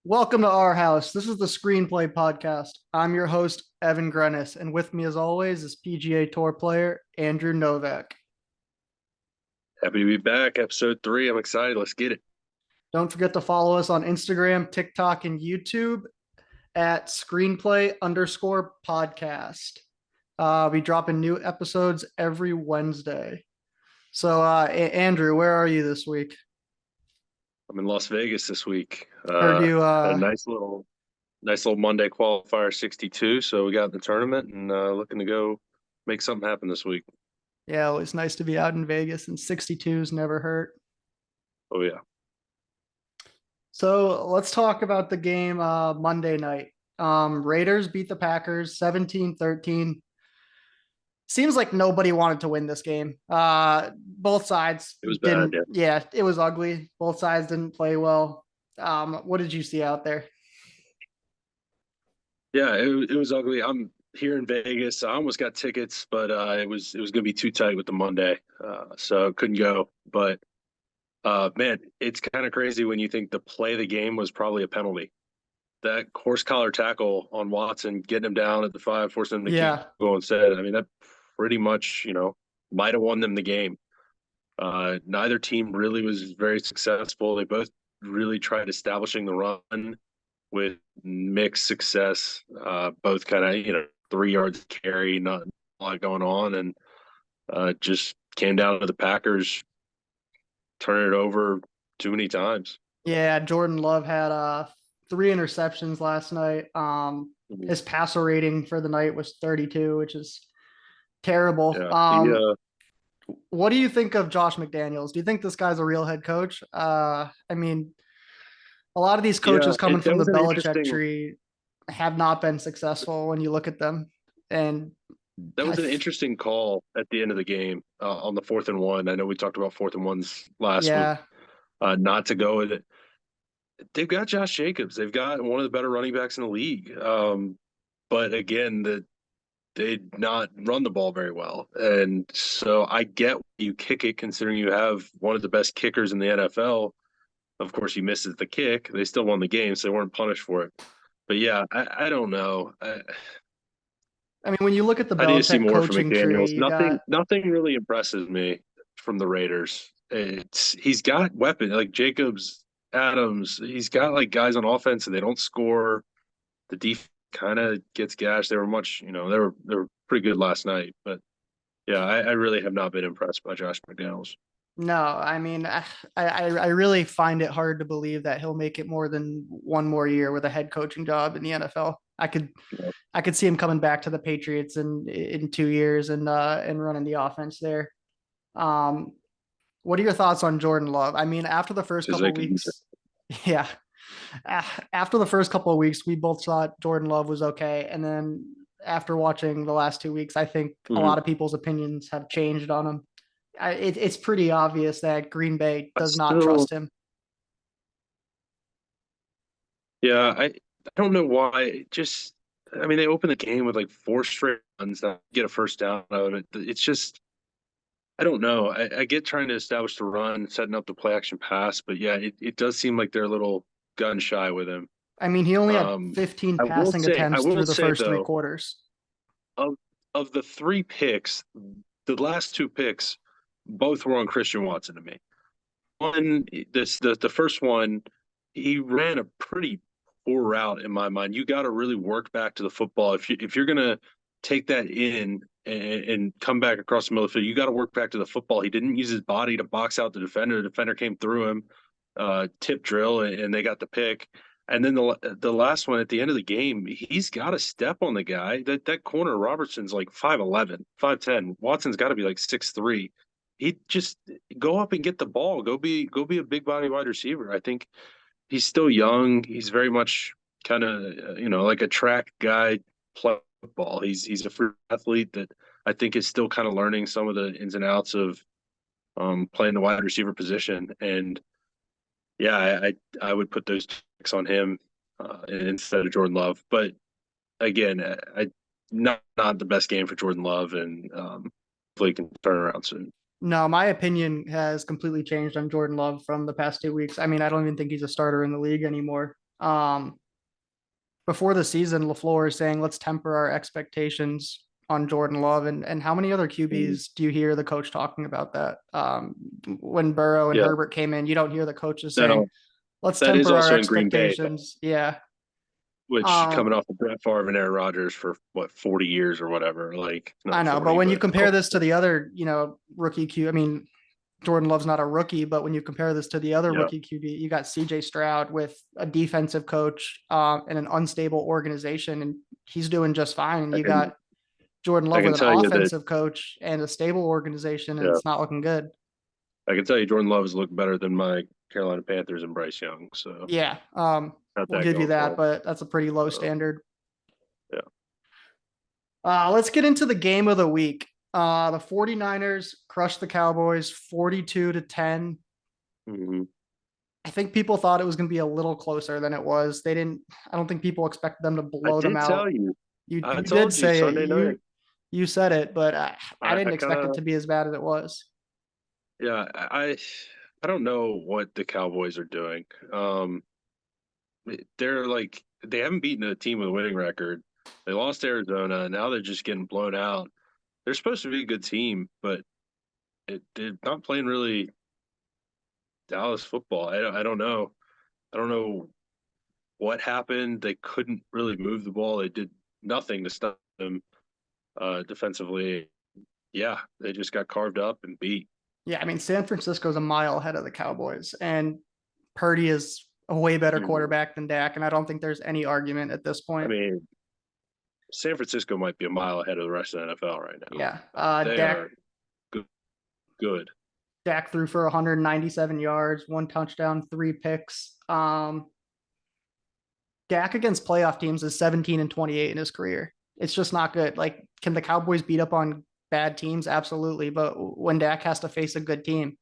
Welcome to our house. This is the Screenplay Podcast. I'm your host, Evan Grenis, and with me, as always, is PGA Tour player Andrew Novak. Happy to be back. Episode 3. I'm excited. Let's get it. Don't forget to follow us on Instagram, TikTok, and YouTube at Screenplay_podcast. We dropping new episodes every Wednesday. So, Andrew, where are you this week? I'm in Las Vegas this week. Heard you. Had a nice little Monday qualifier 62. So we got in the tournament and looking to go make something happen this week. Yeah, it was nice to be out in Vegas, and 62s never hurt. Oh yeah. So let's talk about the game Monday night. Raiders beat the Packers 17-13. Seems like nobody wanted to win this game. Both sides It was bad. didn't, Yeah. yeah, it was ugly. Both sides didn't play well. What did you see out there? Yeah, it was ugly. I'm here in Vegas. I almost got tickets, but it was gonna be too tight with the Monday. So couldn't go. But man, it's kind of crazy when you think the play of the game was probably a penalty. That horse collar tackle on Watson, getting him down at the 5, forcing him to keep Yeah, going instead. I mean, that pretty much, might have won them the game. Neither team really was very successful. They both really tried establishing the run with mixed success. Both kind of, 3 yards carry, not a lot going on, and just came down to the Packers turning it over too many times. yeah. Jordan Love had three interceptions last night. Mhm. His passer rating for the night was 32, which is terrible. Yeah, he What do you think of Josh McDaniels? Do you think this guy's a real head coach? I mean, a lot of these yeah, coaches coming that from the was an Belichick interesting tree have not been successful when you look at them. And That I, was an interesting call at the end of the game on the 4th and 1. I know we talked about 4th and 1s last week, yeah, not to go with it. They've got Josh Jacobs. They've got one of the better running backs in the league. But again, they did not run the ball very well. And so I get you kick it considering you have one of the best kickers in the NFL. Of course, he misses the kick. They still won the game, so they weren't punished for it. But yeah, I don't know. I mean, when you look at the I need to see Belichick more from coaching tree, McDaniels. you Nothing, got nothing really impresses me from the Raiders. He's got weapons like Jacobs, Adams. He's got like guys on offense, and they don't score. The defense kind of gets gashed. They were much, they were pretty good last night. But yeah, I really have not been impressed by Josh McDaniels. no. I mean, I really find it hard to believe that he'll make it more than one more year with a head coaching job in the NFL. I could see him coming back to the Patriots in 2 years and running the offense there. Um, what are your thoughts on Jordan Love? I mean, after the first Because couple they of could use it. weeks, yeah, after the first couple of weeks, we both thought Jordan Love was okay, and then after watching the last 2 weeks, I think a Mhm. lot of people's opinions have changed on him. It's pretty obvious that Green Bay I does not still, trust him. yeah, I don't know why. I mean, they opened the game with like 4 straight runs, that get a first down out of it. It's just I don't know. I get trying to establish the run, setting up the play action pass, but yeah, it does seem like they're a little gun shy with him. I mean, he only had Um, 15 I will passing say, I attempts will through the say first three though, quarters. of of the 3 picks, the last 2 picks, both were on Christian Watson to me. One, the first one, he ran a pretty poor route in my mind. You got to really work back to the football if you're gonna take that in and come back across the middle of the field. You got to work back to the football. He didn't use his body to box out the defender. The defender came through him, tip drill, and they got the pick. And then the last one at the end of the game, he's got to step on the guy. That corner Robertson's like 5'11", 5'10". Watson's got to be like 6'3". He just go up and get the ball. Go be a big body wide receiver. I think he's still young. He's very much kind of like a track guy play football. He's a free athlete that I think is still kind of learning some of the ins and outs of playing the wide receiver position. And yeah, I would put those picks on him instead of Jordan Love. But again, not the best game for Jordan Love, and hopefully he can turn around soon. No, my opinion has completely changed on Jordan Love from the past 2 weeks. I mean, I don't even think he's a starter in the league anymore. Um, Before the season, LaFleur is saying, let's temper our expectations on Jordan Love. And how many other Mhm. QBs do you hear the coach talking about that? When Burrow and Yeah. Herbert came in, you don't hear the coaches saying, Now, let's that is temper our also in Green Bay, expectations. Yeah. which Um, coming off of Brett Favre and Aaron Rodgers for what 40 years or whatever, like I not know, but 40, when you but compare close this to to. the other, rookie Q, I mean, Jordan Love's not a rookie, but when you compare this to the other Yeah, rookie QB, you got CJ Stroud with a defensive coach and an unstable organization, and he's doing just fine. And I you can got Jordan I Love can with an tell you that. offensive coach and a stable organization, and Yeah, it's not looking good. I can tell you Jordan Love has looked better than my Carolina Panthers and Bryce Young. So Yeah, got we'll that give you going for that, him. but that's a pretty low So standard. yeah. Let's get into the game of the week. The 49ers crushed the Cowboys 42-10. Hmm. I think people thought it was going to be a little closer than it was. They didn't. I don't think people expected them to I blow them did out. tell you. You I did told you say it. Sunday night. You said it, but I I didn't kind expect it of to be as bad as it was. yeah. I don't know what the Cowboys are doing. They're like they haven't beaten a team with a winning record. They lost to Arizona, and now they're just getting blown out. They're supposed to be a good team, but they're not playing really Dallas football. I don't know. I don't know what happened. They couldn't really move the ball. They did nothing to stop them defensively. Yeah, they just got carved up and beat. Yeah, I mean, San Francisco's a mile ahead of the Cowboys, and Purdy is a way better Mhm. quarterback than Dak, and I don't think there's any argument at this I point. mean, San Francisco might be a mile ahead of the rest of the NFL right now. Yeah, They are good. Good. Dak threw for 197 yards, one touchdown, three picks. Dak against playoff teams is 17-28 in his career. It's just not good. Like, can the Cowboys beat up on bad teams? Absolutely. But when Dak has to face a good team,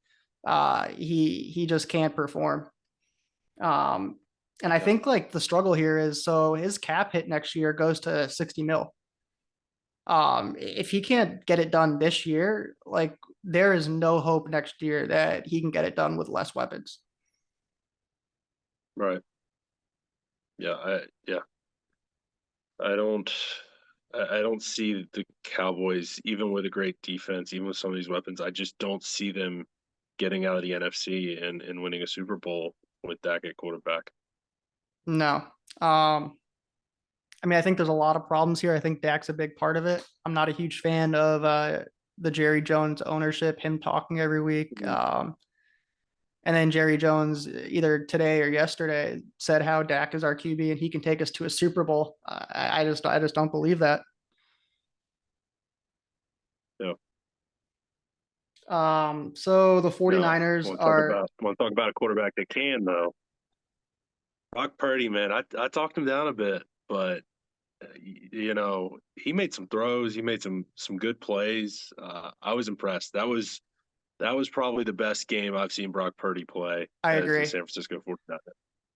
he just can't perform. Um, and I Yeah. think like the struggle here is so his cap hit next year goes to 60 mil. If he can't get it done this year, like there is no hope next year that he can get it done with less weapons. Right. Yeah. Yeah. I don't. I don't see the Cowboys, even with a great defense, even with some of these weapons. I just don't see them getting out of the NFC and winning a Super Bowl with Dak at quarterback. No. I mean, I think there's a lot of problems here. I think Dak's a big part of it. I'm not a huge fan of the Jerry Jones ownership, him talking every week. Mhm. And then Jerry Jones, either today or yesterday, said how Dak is our QB and he can take us to a Super Bowl. I just don't believe that. Yeah. So the No. 49ers are, Want to talk about a quarterback that can though. Brock Purdy, man, I talked him down a bit, but he made some throws, he made some good plays. I was impressed. That was probably the best game I've seen Brock Purdy play I as the agree. San Francisco 49ers.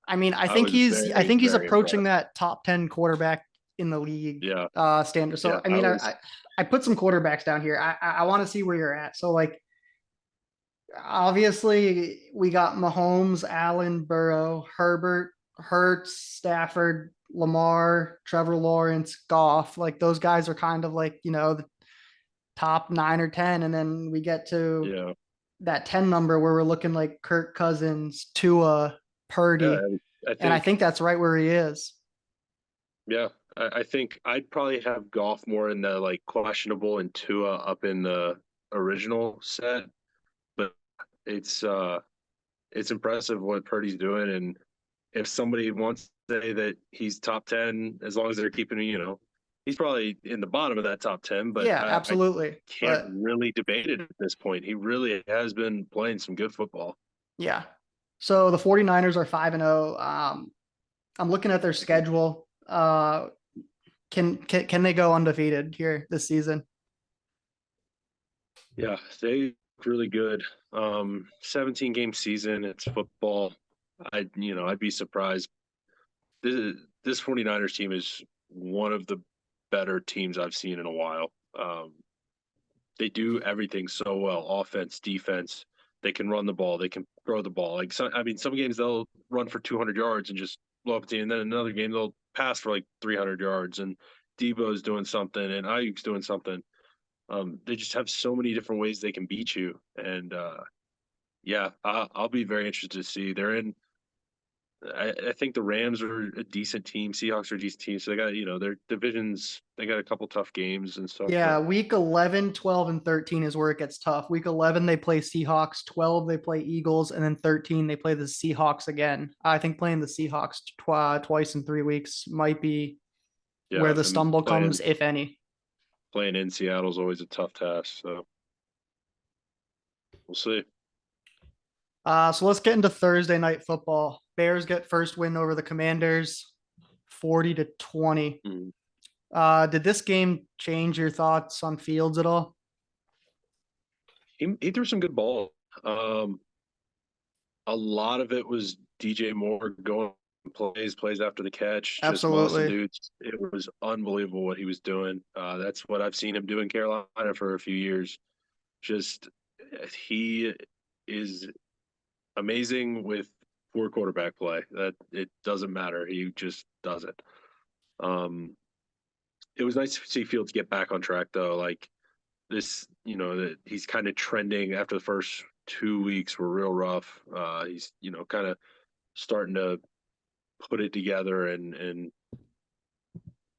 I mean, I was I very, think he's very approaching impressed. that top 10 quarterback in the league Yeah, standard. yeah, So, I mean, I put some quarterbacks down here. I want to see where you're at. So, like, obviously, we got Mahomes, Allen, Burrow, Herbert, Hurts, Stafford, Lamar, Trevor Lawrence, Goff. Like, those guys are kind of like, the top 9 or 10. And then we get to yeah, that 10 number where we're looking like Kirk Cousins, Tua, yeah. Purdy. And I And I think, think that's right where he is. yeah, I think I'd probably have golf more in the like questionable and Tua up in the original set, but it's uh it's impressive what Purdy's doing. And if somebody wants to say that he's top 10, as long as they're keeping, he's probably in the bottom of that top 10, but Yeah, I absolutely. can't But really debate it at this point. He really has been playing some good football. yeah. So the 49ers are 5-0. I'm looking at their schedule. Can they go undefeated here this season? Yeah, they look really good. 17 game season, it's football. I'd be surprised. This 49ers team is one of the better teams I've seen in a while. They do everything so well: offense, defense. They can run the ball. They can throw the ball. Like some games they'll run for 200 yards and just blow up a team. And then another game they'll pass for like 300 yards, and Debo's doing something, and Ayuk's doing something. They just have so many different ways they can beat you, and yeah, I'll be very interested to see. They're in. I think the Rams are a decent team. Seahawks are a decent team. So they got, their divisions, they got a couple tough games and stuff. Yeah, But week 11, 12, and 13 is where it gets tough. Week 11, they play Seahawks. 12, they play Eagles. And then 13, they play the Seahawks again. I think playing the Seahawks twice in 3 weeks might be where yeah, the and stumble playing comes, if any. playing in Seattle is always a tough task. So we'll see. So let's get into Thursday night football. Bears get first win over the Commanders, 40-20. Mm. Did this game change your thoughts on Fields at all? He threw some good ball. A lot of it was DJ Moore going plays after the catch, just mossing Absolutely. dudes. It was unbelievable what he was doing. That's what I've seen him do in Carolina for a few years. Just he is amazing with poor quarterback play. That it doesn't matter. He just does it. Um, it was nice to see Fields get back on track though. Like this, that he's kind of trending after the first 2 weeks were real rough. He's kind of starting to put it together, and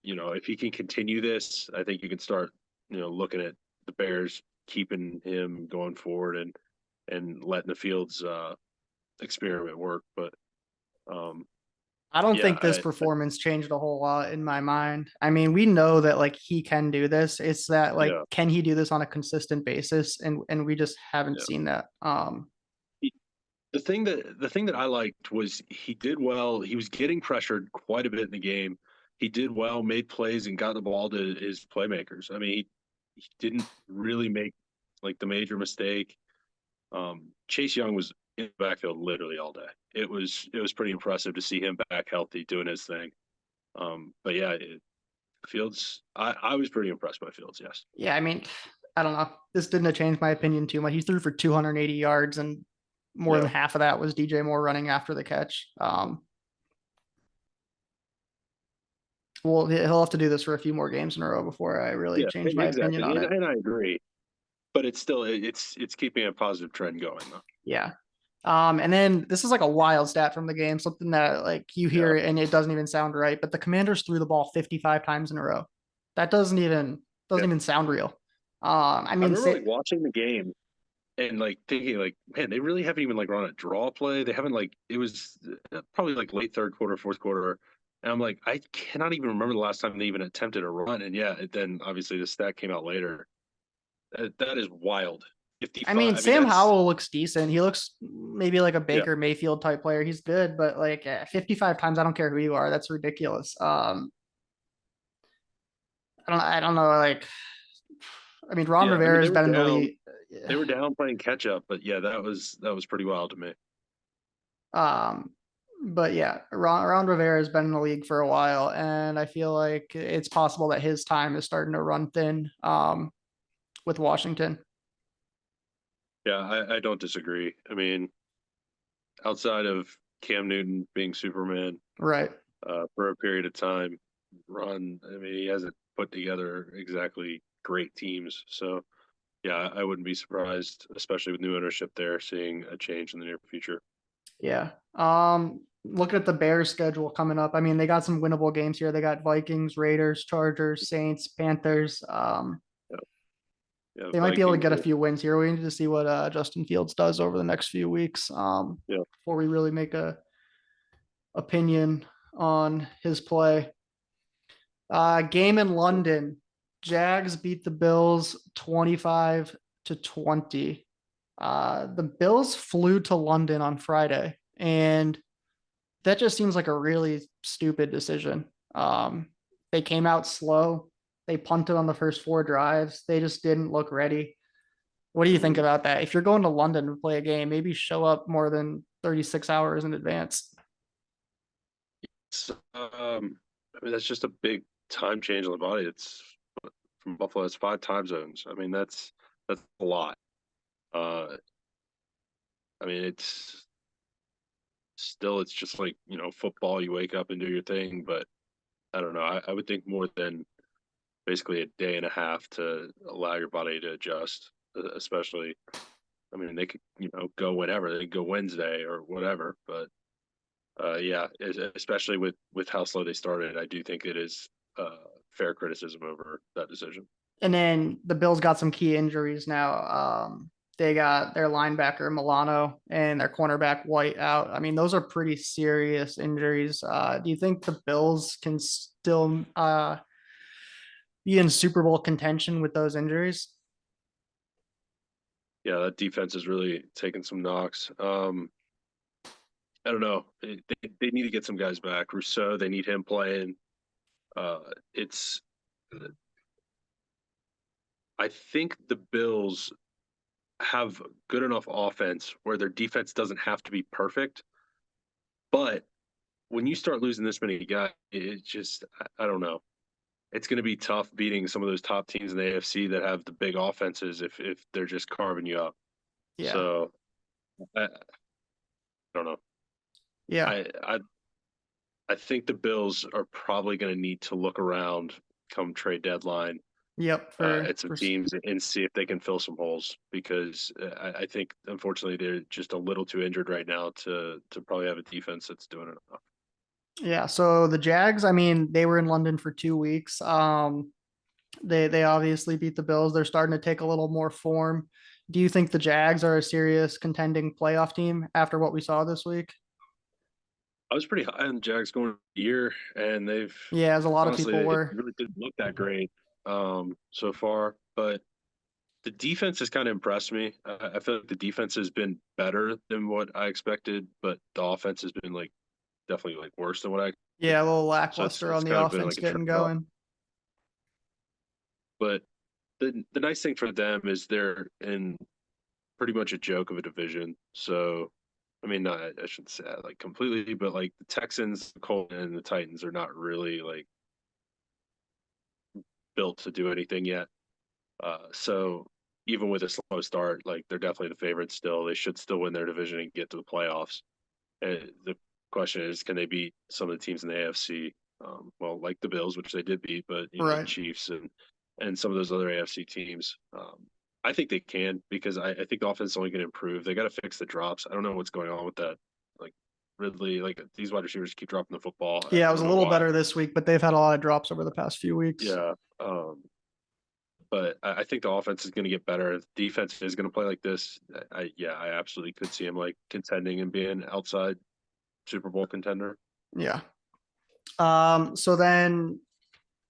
if he can continue this, I think you can start looking at the Bears keeping him going forward and letting the Fields experiment work. But I don't yeah, think this performance changed a whole lot in my mind. I mean, we know that like he can do this. It's that like yeah, can he do this on a consistent basis? And we just haven't yeah. seen that. The thing that I liked was he did well. He was getting pressured quite a bit in the game. He did well, made plays, and got the ball to his playmakers. I mean, he didn't really make like the major mistake. Chase Young was in the backfield literally all day. It was pretty impressive to see him back healthy doing his thing. But yeah, Fields. I was pretty impressed by Fields. Yes. Yeah, I mean, I don't know. This didn't change my opinion too much. He threw for 280 yards, and more Yeah. than half of that was DJ Moore running after the catch. Well, he'll have to do this for a few more games in a row before I really Yeah. change my opinion Exactly. on And, it. and I agree. But it's still it's keeping a positive trend going though. Yeah. And then this is like a wild stat from the game, something that like you Yeah. hear and it doesn't even sound right, but the Commanders threw the ball 55 times in a row. That doesn't Yeah. even sound real. I I mean, remember say, like watching the game and like thinking like, man, they really haven't even like run a draw play. They haven't like it was probably like late third quarter, fourth quarter. And I'm like, I cannot even remember the last time they even attempted a run. And yeah, then obviously the stat came out later. That is wild. I mean, 55. I mean, Sam that's Howell looks decent. He looks maybe like a yeah, Baker Mayfield type player. He's good, but like 55 times, I don't care who you are. That's ridiculous. I don't know. Like, I mean, Ron yeah. I mean, Rivera they has were been in the down. league. They were down playing catch up, but yeah, that was pretty wild to me. Um, but yeah, Ron Rivera has been in the league for a while, and I feel like it's possible that his time is starting to run thin with Washington. Yeah, I don't disagree. I mean, outside of Cam Newton being Superman Right. for a period of time, Ron, I mean, he hasn't put together exactly great teams. So, yeah, I wouldn't be surprised, especially with new ownership there, seeing a change in the near future. Yeah. Looking at the Bears schedule coming up, I mean, they got some winnable games here. They got Vikings, Raiders, Chargers, Saints, Panthers. Yeah, yeah, They might be able to Vikings. get a few wins here. We need to see what Justin Fields does over the next few weeks Yeah, before we really make a opinion on his play. Game in London. Jags beat the Bills 25-20. The Bills flew to London on Friday, and that just seems like a really stupid decision. They came out slow. They punted on the first 4 drives. They just didn't look ready. What do you think mhm. about that? If you're going to London to play a game, maybe show up more than 36 hours in advance. I mean, that's just a big time change in the body. It's from Buffalo. It's 5 time zones. I mean, that's a lot. Uh, I mean, it's still it's just like, football, you wake up and do your thing. But I don't know. I would think more than basically a day and a half to allow your body to adjust, especially, I mean, they could, go whenever. They could go Wednesday or whatever. But yeah, especially with how slow they started, I do think it is fair criticism over that decision. And then the Bills got some key injuries now. They got their linebacker Milano and their cornerback White out. I mean, those are pretty serious injuries. Do you think the Bills can still be in Super Bowl contention with those injuries? Yeah, that defense is really taking some knocks. I don't know. They need to get some guys back. Rousseau, they need him playing. Uh, it's I think the Bills have good enough offense where their defense doesn't have to be perfect. But when you start losing this many guys, it just I don't know. It's going to be tough beating some of those top teams in the AFC that have the big offenses if they're just carving you up. Yeah. So I don't know. Yeah. I think the Bills are probably going to need to look around come trade deadline Yep. at some teams and see if they can fill some holes because I think unfortunately they're just a little too injured right now to probably have a defense that's doing enough. Yeah. So the Jags, I mean, they were in London for 2 weeks. They obviously beat the Bills. They're starting to take a little more form. Do you think the Jags are a serious contending playoff team after what we saw this week? I was pretty high on the Jags going into the year, and they've Yeah, as a lot of people honestly it were. really didn't look that great so far. But the defense has kind of impressed me. I feel like the defense has been better than what I expected, but the offense has been like definitely like worse than what I Yeah, expected. a little So it's lackluster it's on the kind of been offense like a getting trade off. going. But the nice thing for them is they're in pretty much a joke of a division. So I mean, not I shouldn't say that like completely, but like the Texans, the Colts, and the Titans are not really like built to do anything yet. So even with a slow start, like they're definitely the favorites still. They should still win their division and get to the playoffs. And the question is, can they beat some of the teams in the AFC? Well, like the Bills, which they did beat, but the Right. Chiefs and some of those other AFC teams. I think they can because I think the offense is only going to improve. They got to fix the drops. I don't know what's going on with that. Like Ridley, like these wide receivers keep dropping the football. Yeah, it I was don't a know little why. better this week, but they've had a lot of drops over the past few weeks. Yeah. But I think the offense is going to get better. Defense is going to play like this. I absolutely could see him like contending and being outside Super Bowl contender. Yeah. So then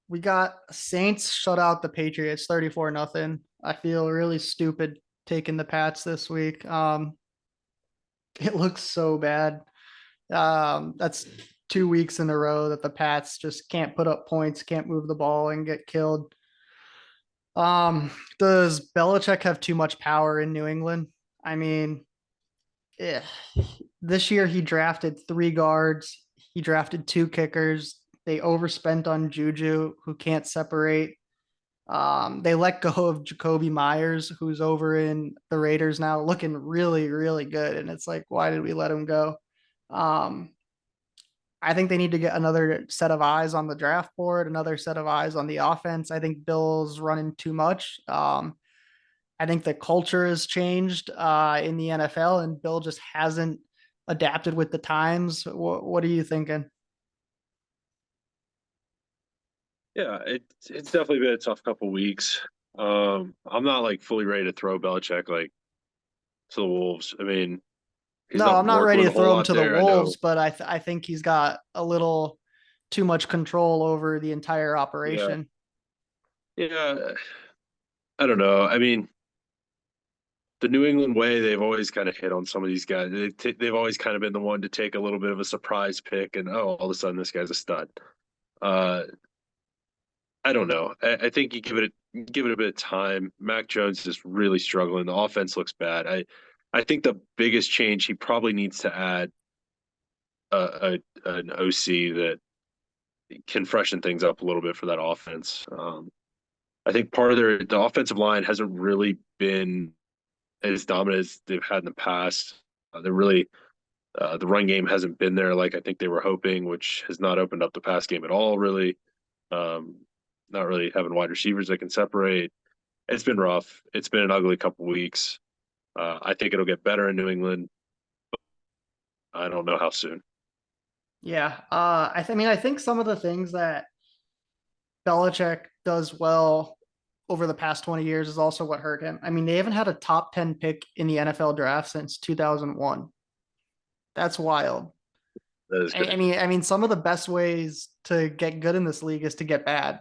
we got Saints shut out the Patriots 34-0. I feel really stupid taking the Pats this week. It looks so bad. That's 2 weeks in a row that the Pats just can't put up points, can't move the ball, and get killed. Does Belichick have too much power in New England? I mean, eh, this year he drafted 3 guards, he drafted 2 kickers. They overspent on Juju, who can't separate. They let go of Jacoby Myers, who's over in the Raiders now, looking really, really good. And it's like, why did we let him go? Um, I think they need to get another set of eyes on the draft board, another set of eyes on the offense. I think Bill's running too much. I think the culture has changed in the NFL, and Bill just hasn't adapted with the times. What are you thinking? Yeah, it's definitely been a tough couple weeks. I'm not like fully ready to throw Belichick like to the wolves. I mean, he's No, not I'm not ready doing to a whole throw him lot to the there. I know. wolves, but I think he's got a little too much control over the entire Yeah, operation. yeah. I don't know. I mean, the New England way, they've always kind of hit on some of these guys. They've always kind of been the one to take a little bit of a surprise pick, and oh, all of a sudden this guy's a stud. Uh, I don't know. I think you give it a bit of time. Mac Jones is really struggling. The offense looks bad. I think the biggest change he probably needs to add an OC that can freshen things up a little bit for that offense. I think part of the offensive line hasn't really been as dominant as they've had in the past. They're really The run game hasn't been there like I think they were hoping, which has not opened up the pass game at all, really. Um, Not really having wide receivers that can separate. It's been rough. It's been an ugly couple weeks. I think it'll get better in New England. I don't know how soon. Yeah. I think some of the things that Belichick does well over the past 20 years is also what hurt him. I mean, they haven't had a top 10 pick in the NFL draft since 2001. That's wild. That is I crazy. mean, I mean, some of the best ways to get good in this league is to get bad.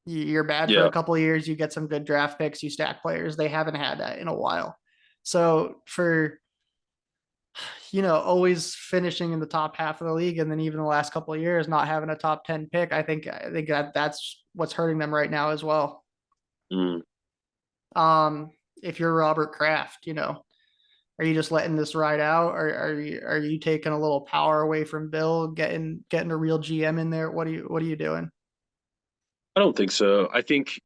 You're bad for a Yeah. couple of years, you get some good draft picks, you stack players. They haven't had that in a while. So for always finishing in the top half of the league, and then even the last couple of years not having a top 10 pick, I think that's what's hurting them right now as well. Mm. If you're Robert Kraft, are you just letting this ride out, or are you taking a little power away from Bill, getting a real GM in there? What are you doing? I don't think so. I think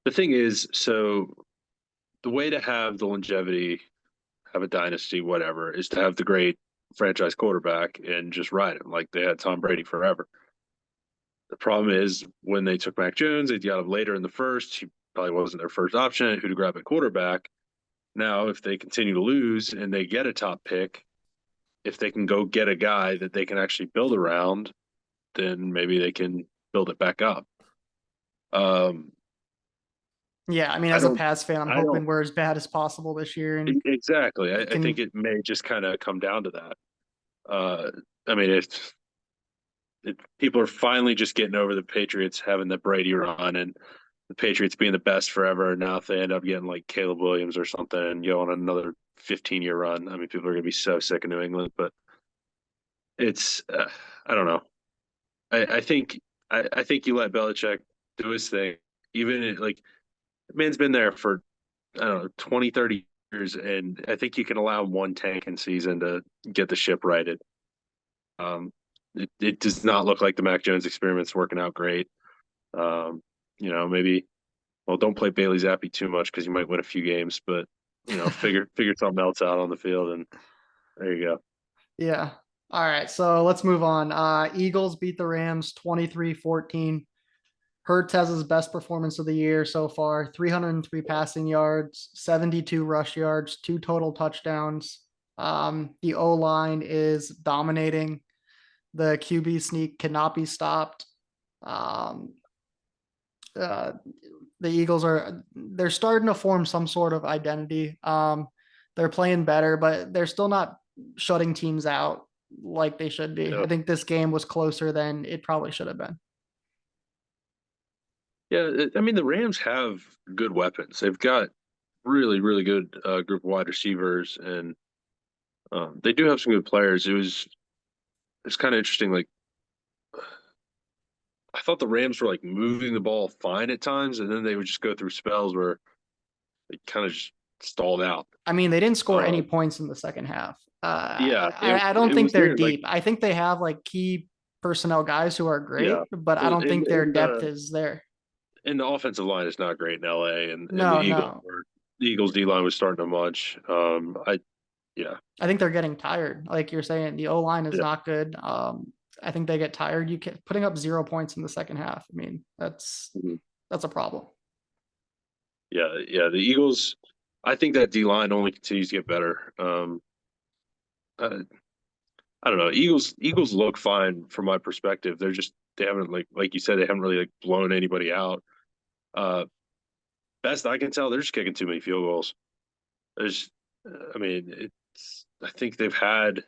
the thing is, so the way to have the longevity, have a dynasty, whatever, is to have the great franchise quarterback and just ride him like they had Tom Brady forever. The problem is when they took Mac Jones, they got him later in the first. He probably wasn't their first option. Who to grab at quarterback? Now, if they continue to lose and they get a top pick, if they can go get a guy that they can actually build around, then maybe they can build it back up. Um, Yeah, I mean, I as a don't, Pats fan, I'm I don't hoping we're as bad as possible this year, and exactly. I think can. it may just kind of come down to that. Uh, I mean, people are finally just getting over the Patriots having the Brady run and the Patriots being the best forever. Now, if they end up getting like Caleb Williams or something and go on another 15-year run, I mean, people are going to be so sick of New England. But it's, I don't know. I think you let Belichick do his thing. Even like the man's been there for I don't know 20, 30 years, and I think you can allow one tank in season to get the ship righted. Um, it does not look like the Mac Jones experiment's working out great. Um, maybe don't play Bailey Zappi too much because you might win a few games, but figure something else out on the field, and there you go. Yeah. All right, so let's move on. Eagles beat the Rams 23-14. Hurts has his best performance of the year so far, 303 passing yards, 72 rush yards, two total touchdowns. The O line is dominating. The QB sneak cannot be stopped. Um, uh, the Eagles they're starting to form some sort of identity. They're playing better, but they're still not shutting teams out like they should be. Yeah, I think this game was closer than it probably should have been. yeah. I mean, the Rams have good weapons. They've got really, really good group of wide receivers, and they do have some good players. It's kind of interesting. Like I thought the Rams were like moving the ball fine at times, and then they would just go through spells where they kind of just stalled out. I mean, they didn't score any Um, points in the second half. yeah, I don't it think was they're weird. Like deep. I think they have like key personnel guys who are yeah, great, but I well, don't think their depth is there. and the offensive line is not great in LA, and No, no. The Eagles D line was starting to munch. I yeah I think they're getting tired. Like you're saying, the O line is yeah not good. I think they get tired. You can putting up 0 points in the second half. I mean, mhm. that's a problem. Yeah. The Eagles, I think that D line only continues to get better. I, I don't know. Eagles look fine from my perspective. They haven't like you said, they haven't really like blown anybody out. Uh, Best I can tell, they're just kicking too many field goals. There's, I mean, I think they've had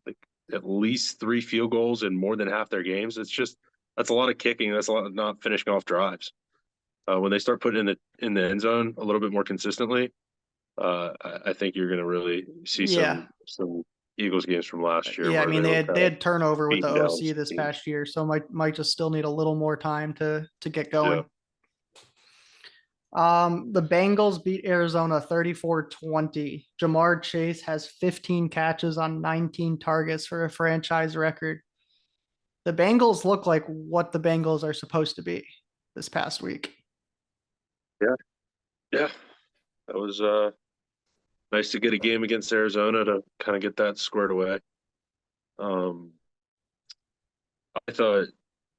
like at least three field goals in more than half their games. That's a lot of kicking. That's a lot of not finishing off drives. When they start putting in the end zone a little bit more consistently, I think you're going to really see Yeah, some Eagles games from last year yeah. I where mean, they they were had kind they of had turnover with the beating down OC this teams. past year, so might just still need a little more time to get Yeah, going. The Bengals beat Arizona 34-20. Jamar Chase has 15 catches on 19 targets for a franchise record. The Bengals look like what the Bengals are supposed to be this past week. yeah, yeah. That was nice to get a game against Arizona to kind of get that squared away. Um, I thought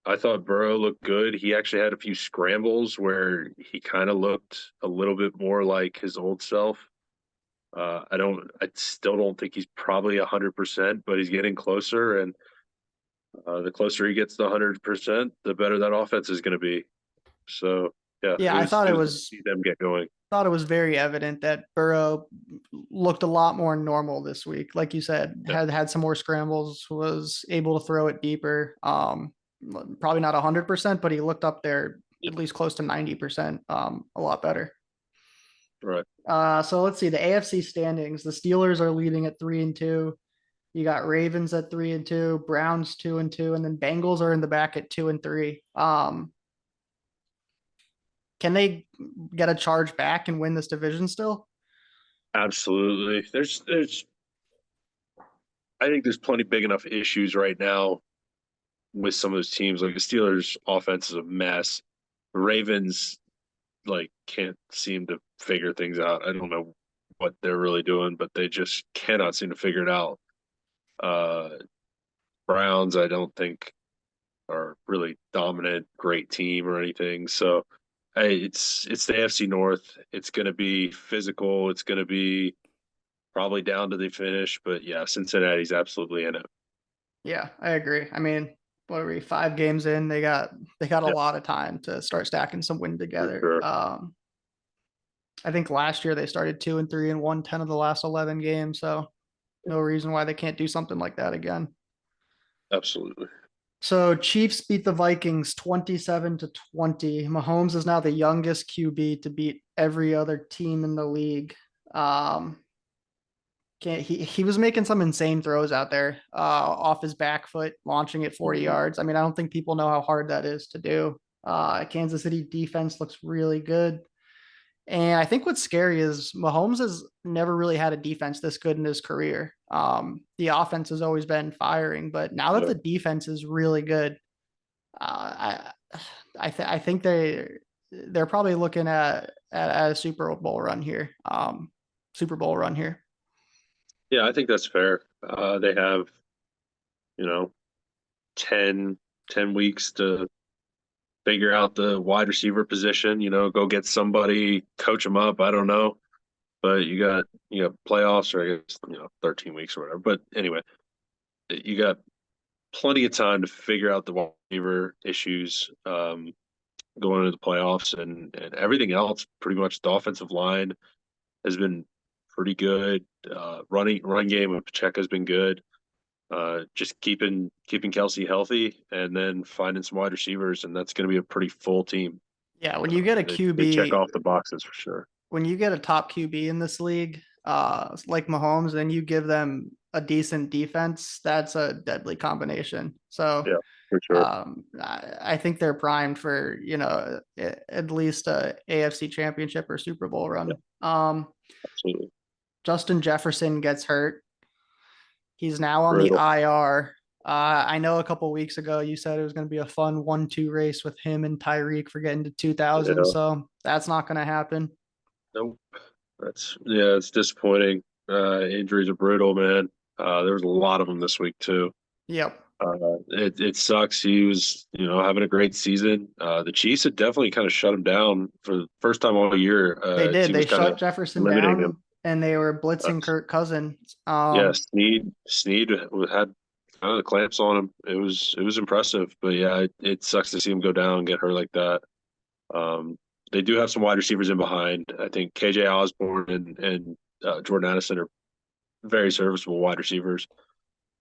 I thought Burrow looked good. He actually had a few scrambles where he kind of looked a little bit more like his old self. I still don't think he's probably 100%, but he's getting closer. And the closer he gets to 100%, the better that offense is going to be. So yeah, Yeah, it was good to see them get going. thought it was very evident that Burrow looked a lot more normal this week. Like you said, Yeah, had some more scrambles, was able to throw it deeper. Probably not 100%, but he looked up there at least close to 90%. A lot better. right. So let's see the AFC standings. The Steelers are leading at 3-2. You got Ravens at 3-2, Browns 2-2, and then Bengals are in the back at 2-3. Can they get a charge back and win this division still? Absolutely. I think there's plenty big enough issues right now with some of those teams. Like the Steelers' offense is a mess. The Ravens can't seem to figure things out. I don't know what they're really doing, but they just cannot seem to figure it out. Uh, Browns, I don't think are really dominant, great team or anything. So, it's the AFC North. It's going to be physical. It's going to be probably down to the finish. But yeah, Cincinnati's absolutely in it. Yeah, I agree. I mean, what are we 5 games in? They got a Yeah, lot of time to start stacking some win for together. sure. I think last year they started 2-3 and won 10 of the last 11 games. So no reason why they can't do something like that again. Absolutely. So Chiefs beat the Vikings 27-20. Mahomes is now the youngest QB to beat every other team in the league. Um, can't he was making some insane throws out there off his back foot, launching it 40 Mhm. yards. I mean, I don't think people know how hard that is to do. Kansas City defense looks really good. And I think what's scary is Mahomes has never really had a defense this good in his career. The offense has always been firing, but now that Yeah. the defense is really good, I think they're probably looking at a Super Bowl run here. Super Bowl run here. Yeah, I think that's fair. They have, you know, 10, 10 weeks to figure out the wide receiver position, go get somebody, coach them up. I don't know, but you got playoffs, or I guess 13 weeks or whatever. But anyway, you got plenty of time to figure out the wide receiver issues going into the playoffs, and everything else. Pretty much the offensive line has been pretty good. Running game of Pacheco has been good. Just keeping Kelsey healthy, and then finding some wide receivers, and that's going to be a pretty full team. Yeah, when you get a They check QB, off the boxes for sure. when you get a top QB in this league, like Mahomes, and you give them a decent defense, that's a deadly combination. So Yeah, for sure. I think they're primed for at least a AFC Championship or Super Bowl Yeah, run. absolutely. Justin Jefferson gets hurt. He's now on the Brutal. IR. I know a couple weeks ago you said it was going to be a fun 1-2 race with him and Tyreek for getting to 2,000. Yeah. So that's not going to happen. Nope. It's disappointing. Injuries are brutal, man. There was a lot of them this week too. Yep. It sucks. He was, having a great season. The Chiefs had definitely kind of shut him down for the first time all year. They It did. team They was kind shut of Jefferson limiting him. down and they were Uh, blitzing Kirk Cousins. yeah, Sneed had kind of the clamps on him. It was impressive, but yeah, it sucks to see him go down and get hurt like that. Um, they do have some wide receivers in behind. I think KJ Osborne and Jordan Addison are very serviceable wide receivers.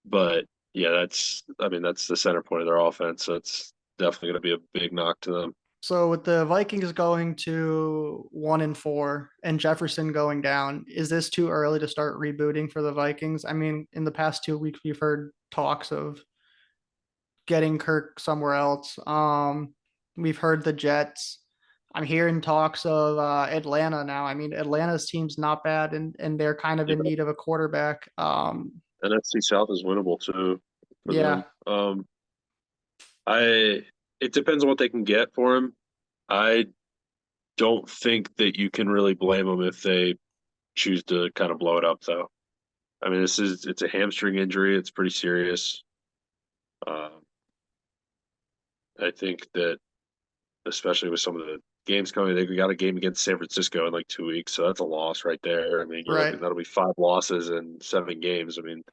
But yeah, that's the center point of their offense. So it's definitely going to be a big knock to them. So with the Vikings going to 1-4 and Jefferson going down, is this too early to start rebooting for the Vikings? I mean, in the past 2 weeks, we've heard talks of getting Kirk somewhere else. We've heard the Jets. I'm hearing talks of Atlanta now. I mean, Atlanta's team's not bad, and they're kind of in Yeah, need of a quarterback. NFC South is winnable too for Yeah. them. I it depends on what they can get for him. I don't think that you can really blame them if they choose to kind of blow it up, though. I mean, it's a hamstring injury. It's pretty serious. Um, I think that especially with some of the games coming, they got a game against San Francisco in like 2 weeks, so that's a loss right there. I mean, you're Right. looking that'll be 5 losses in 7 games. I mean,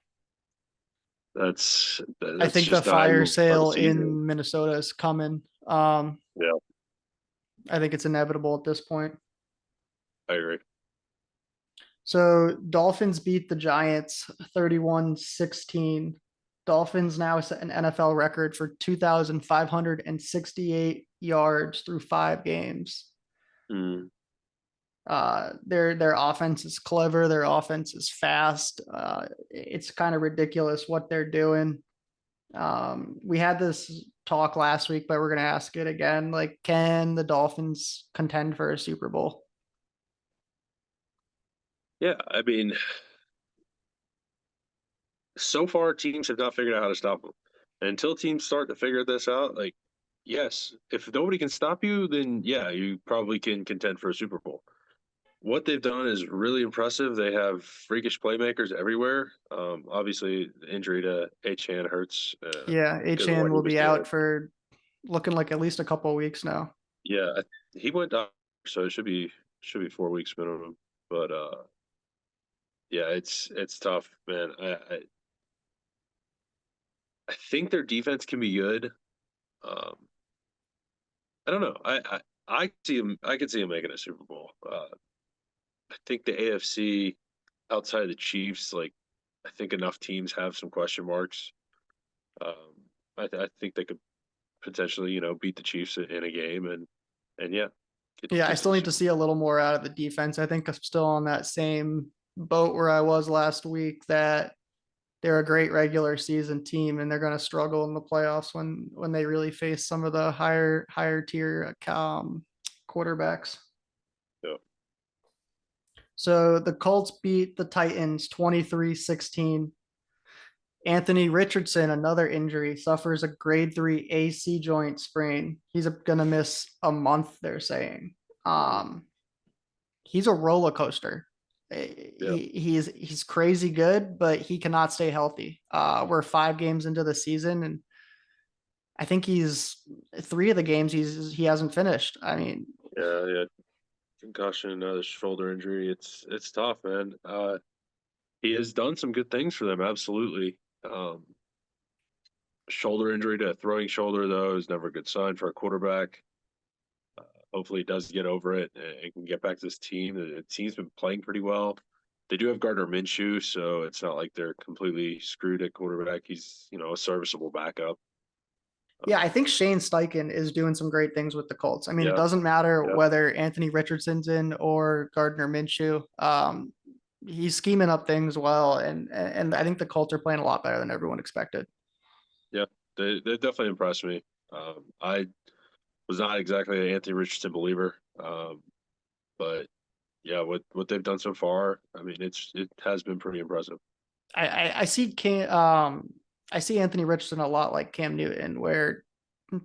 I that's think the just not how fire you start a sale season. in Minnesota is coming. Yeah, I think it's inevitable at this point. I agree. So Dolphins beat the Giants 31-16. Dolphins now set an NFL record for 2,568 yards through 5 games. Mm, Their offense is clever. Their offense is fast. It's kind of ridiculous what they're doing. We had this talk last week, but we're gonna ask it again. Like, can the Dolphins contend for a Super Bowl? yeah, I mean, so far teams have not figured out how to stop them. And until teams start to figure this out, like, yes, if nobody can stop you, then yeah, you probably can contend for a Super Bowl. What they've done is really impressive. They have freakish playmakers everywhere. Obviously, the injury to Achan hurts Yeah, because of Achan what he will was be out doing. for looking like at least a couple of weeks now. Yeah, he went down, so it should be 4 weeks minimum. But yeah, it's tough, man. I think their defense can be good. Um, I don't know. I see him. I could see him making a Super Bowl. I think the AFC outside of the Chiefs, like I think enough teams have some question marks. Um, I think they could potentially, beat the Chiefs in a game and yeah, Yeah, I get to still the need to Super see a little more out of the defense. I think I'm still on that same boat where I was last week that they're a great regular season team and they're going to struggle in the playoffs when they really face some of the higher tier quarterbacks. Bowl. So the Colts beat the Titans 23-16. Anthony Richardson, another injury, suffers a grade 3 AC joint sprain. He's going to miss a month, they're saying. Yeah. Um, he's a roller coaster. Yeah, He's crazy good, but he cannot stay healthy. We're 5 games into the season, and I think he's 3 of the games he hasn't finished. I mean, yeah. Concussion, another shoulder injury. It's tough, man. He has done some good things for them, absolutely. Um, Shoulder injury to a throwing shoulder though is never a good sign for a quarterback. Hopefully, he does get over it and can get back to this team. The team's been playing pretty well. They do have Gardner Minshew, so it's not like they're completely screwed at quarterback. He's a serviceable backup. yeah, I think Shane Steichen is doing some great things with the Colts. I mean, it Yeah, doesn't matter yeah, whether Anthony Richardson's in or Gardner Minshew. He's scheming up things well, and I think the Colts are playing a lot better than everyone expected. yeah. They definitely impressed me. I was not exactly an Anthony Richardson believer, but yeah, what they've done so far, I mean, it has been pretty impressive. I see I see Anthony Richardson a lot like Cam Newton, where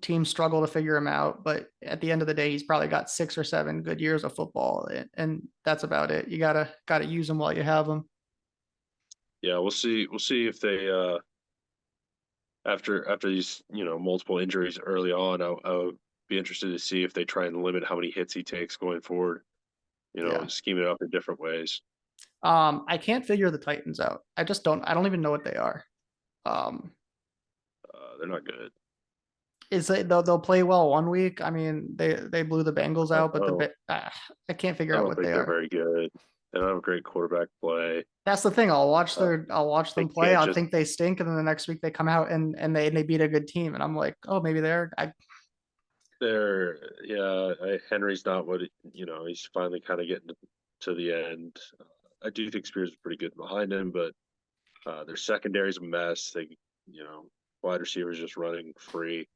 teams struggle to figure him out, but at the end of the day, he's probably got 6 or 7 good years of football, and that's about it. You gotta use him while you have him. Yeah, we'll see. We'll see if they after these multiple injuries early on. I'll be interested to see if they try and limit how many hits he takes going forward. Yeah. Scheme it up in different ways. I can't figure the Titans out. I don't even know what they are. Um, They're not good. is it they'll play well one week? I mean, they blew the Bengals I out, but don't, I can't figure I out don't what think they they're are. very good. They don't have a great quarterback play. That's the thing. Uh, I'll watch they them play. can't I just think they stink, and then the next week they come out and they beat a good team, and I'm like, oh, maybe they're yeah. Henry's not what he's finally kind of getting to the end. I do think Spears is pretty good behind him, but their secondary's a mess. Wide receivers just running free,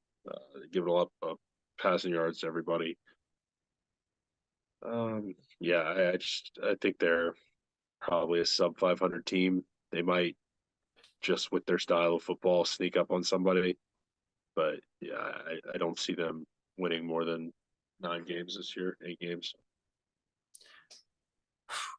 giving a lot of passing yards to everybody. Yeah, I think they're probably a sub 500 team. They might just with their style of football sneak up on somebody, but yeah, I don't see them winning more than 9 games this year, 8 games.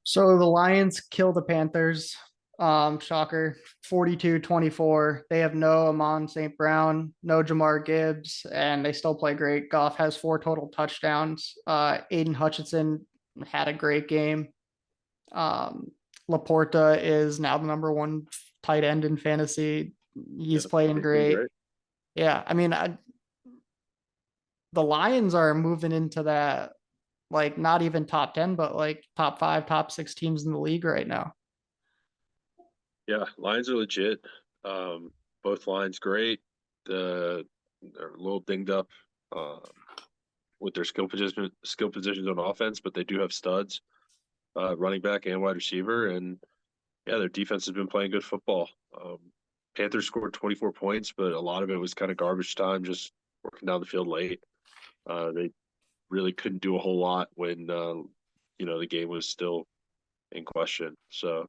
So the Lions kill the Panthers. Shocker, 42-24. They have no Amon St. Brown, no Jamar Gibbs, and they still play great. Goff has 4 total touchdowns. Aiden Hutchinson had a great game. Um, Laporta is now the number one tight end in fantasy. He's Yeah, playing he's been great. great. Yeah, I mean, the Lions are moving into that, like, not even top 10, but like top five, top six teams in the league right now. Yeah, lines are legit. Both lines great. They're a little dinged up uh, with their skill positions on offense, but they do have studs, running back and wide receiver, and yeah, their defense has been playing good football. Panthers scored 24 points, but a lot of it was kind of garbage time, just working down the field late. They really couldn't do a whole lot when the game was still in question. So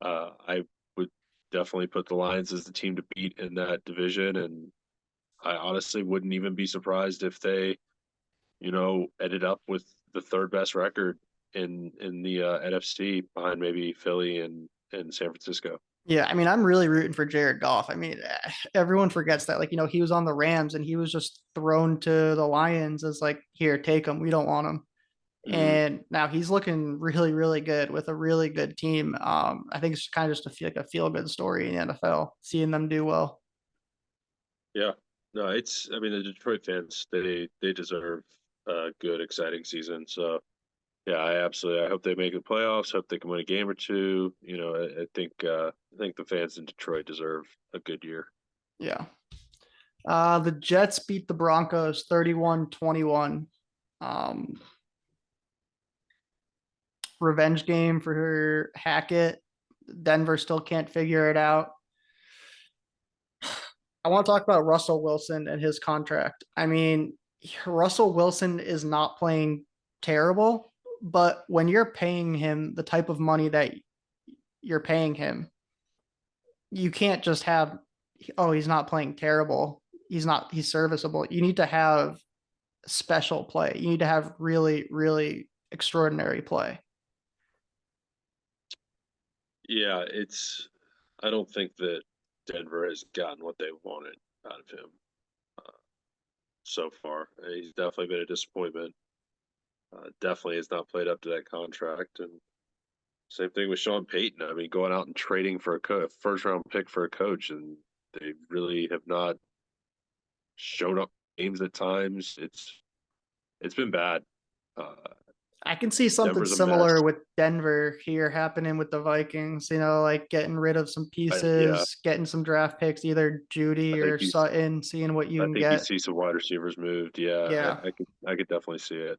I would definitely put the Lions as the team to beat in that division, and I honestly wouldn't even be surprised if they, ended up with the third best record in the NFC behind maybe Philly and San Francisco. Yeah, I mean, I'm really rooting for Jared Goff. I mean, everyone forgets that, like, he was on the Rams and he was just thrown to the Lions as like, here, take him. We don't want him. Mm, And now he's looking really, really good with a really good team. I think it's kind of just like a feel good story in the NFL, seeing them do well. yeah, no, I mean the Detroit fans they deserve a good exciting season. So yeah, I hope they make the playoffs. Hope they can win a game or two. I think the fans in Detroit deserve a good year. Yeah. The Jets beat the Broncos 31-21. Um, Revenge game for Hackett. Denver still can't figure it out. I want to talk about Russell Wilson and his contract. I mean, Russell Wilson is not playing terrible, but when you're paying him the type of money that you're paying him, you can't just have, oh, he's not playing terrible. He's serviceable. You need to have special play. You need to have really, really extraordinary play. Yeah, I don't think that Denver has gotten what they wanted out of him uh, so far. He's definitely been a disappointment. Definitely has not played up to that contract. And same thing with Sean Payton. I mean, going out and trading for a first round pick for a coach, and they really have not shown up games at times. It's been bad. Uh, I can see something Denver's a mess. similar with Denver here happening with the Vikings, like getting rid of some Yeah, pieces, getting some draft picks, either I Judy think or he's. Sutton, seeing what you I can think you get. see some wide receivers moved. Yeah, Yeah, I could definitely see it.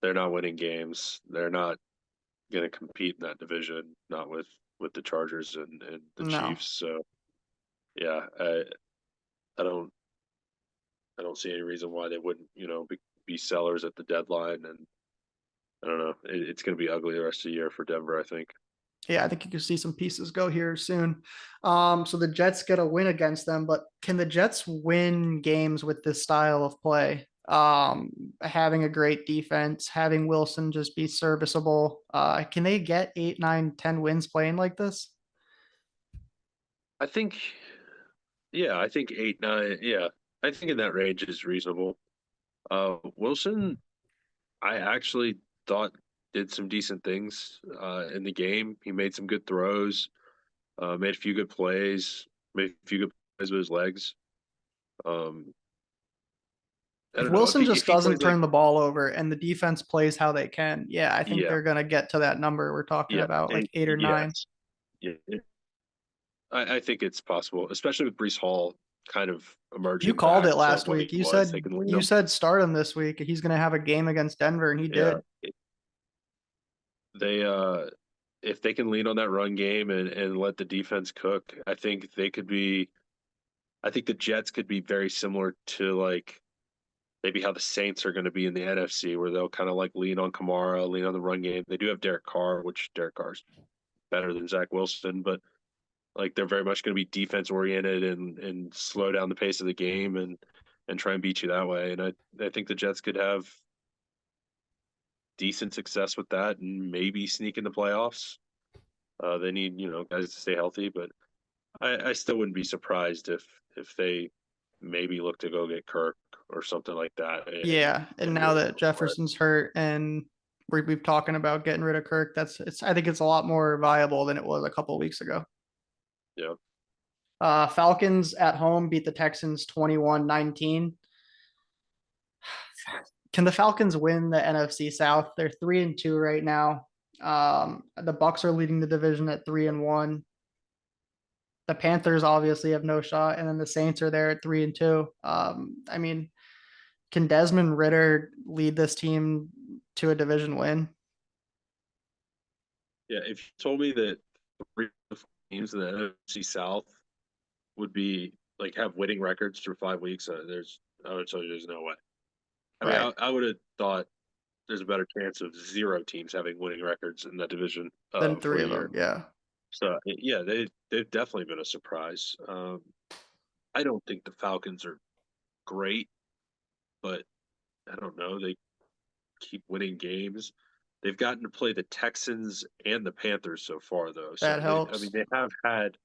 They're not winning games. They're not going to compete in that division. Not with the Chargers and the no. Chiefs. So yeah, I don't I don't see any reason why they wouldn't be sellers at the deadline. And I don't know. It's going to be ugly the rest of the year for Denver, I think. Yeah, I think you can see some pieces go here soon. So the Jets get a win against them, but can the Jets win games with this style of play? Having a great defense, having Wilson just be serviceable. Can they get 8, 9, 10 wins playing like this? I think, yeah, I think 8, 9, yeah, I think in that range is reasonable. Wilson, I actually thought did some decent things in the game. He made some good throws, made a few good plays, made a few good plays with his legs. Um, I If don't know if Wilson he if just he doesn't plays like turn the ball over and the defense plays how they can, yeah, I think yeah they're going to get to that number we're talking yeah about, and like 8 or 9. yes yeah I think it's possible, especially with Brees Hall kind of You emerging called back it to last what week. he was. They can lean You him. said start him this week. He's going to have a game against Denver, and he Yeah, did. they if they can lean on that run game and let the defense cook, I think they could be. I think the Jets could be very similar to like maybe how the Saints are going to be in the NFC, where they'll kind of like lean on Kamara, lean on the run game. They do have Derek Carr, which Derek Carr's better than Zach Wilson, but like they're very much going to be defense oriented and slow down the pace of the game and try and beat you that way. And I think the Jets could have decent success with that and maybe sneak in the playoffs. They need, guys to stay healthy, but I still wouldn't be surprised if they maybe look to go get Kirk or something like that Yeah, and and now really that go for it. Jefferson's hurt and we've talking about getting rid of Kirk, I think it's a lot more viable than it was a couple of weeks ago. Yeah. Falcons at home beat the Texans 21-19. Can the Falcons win the NFC South? They're 3-2 right now. The Bucks are leading the division at 3-1. The Panthers obviously have no shot, and then the Saints are there at 3-2. I mean, can Desmond Ritter lead this team to a division win? Yeah. If you told me that three of the teams in the NFC South would be like have winning records through 5 weeks, I would tell you there's no way. I mean, Right. I would have thought there's a better chance of zero teams having winning records in that division Then for three a of them. year. Yeah. So yeah, they've definitely been a surprise. I don't think the Falcons are great, but I don't know. They keep winning games. They've gotten to play the Texans and the Panthers so far, though. That So I mean, helps.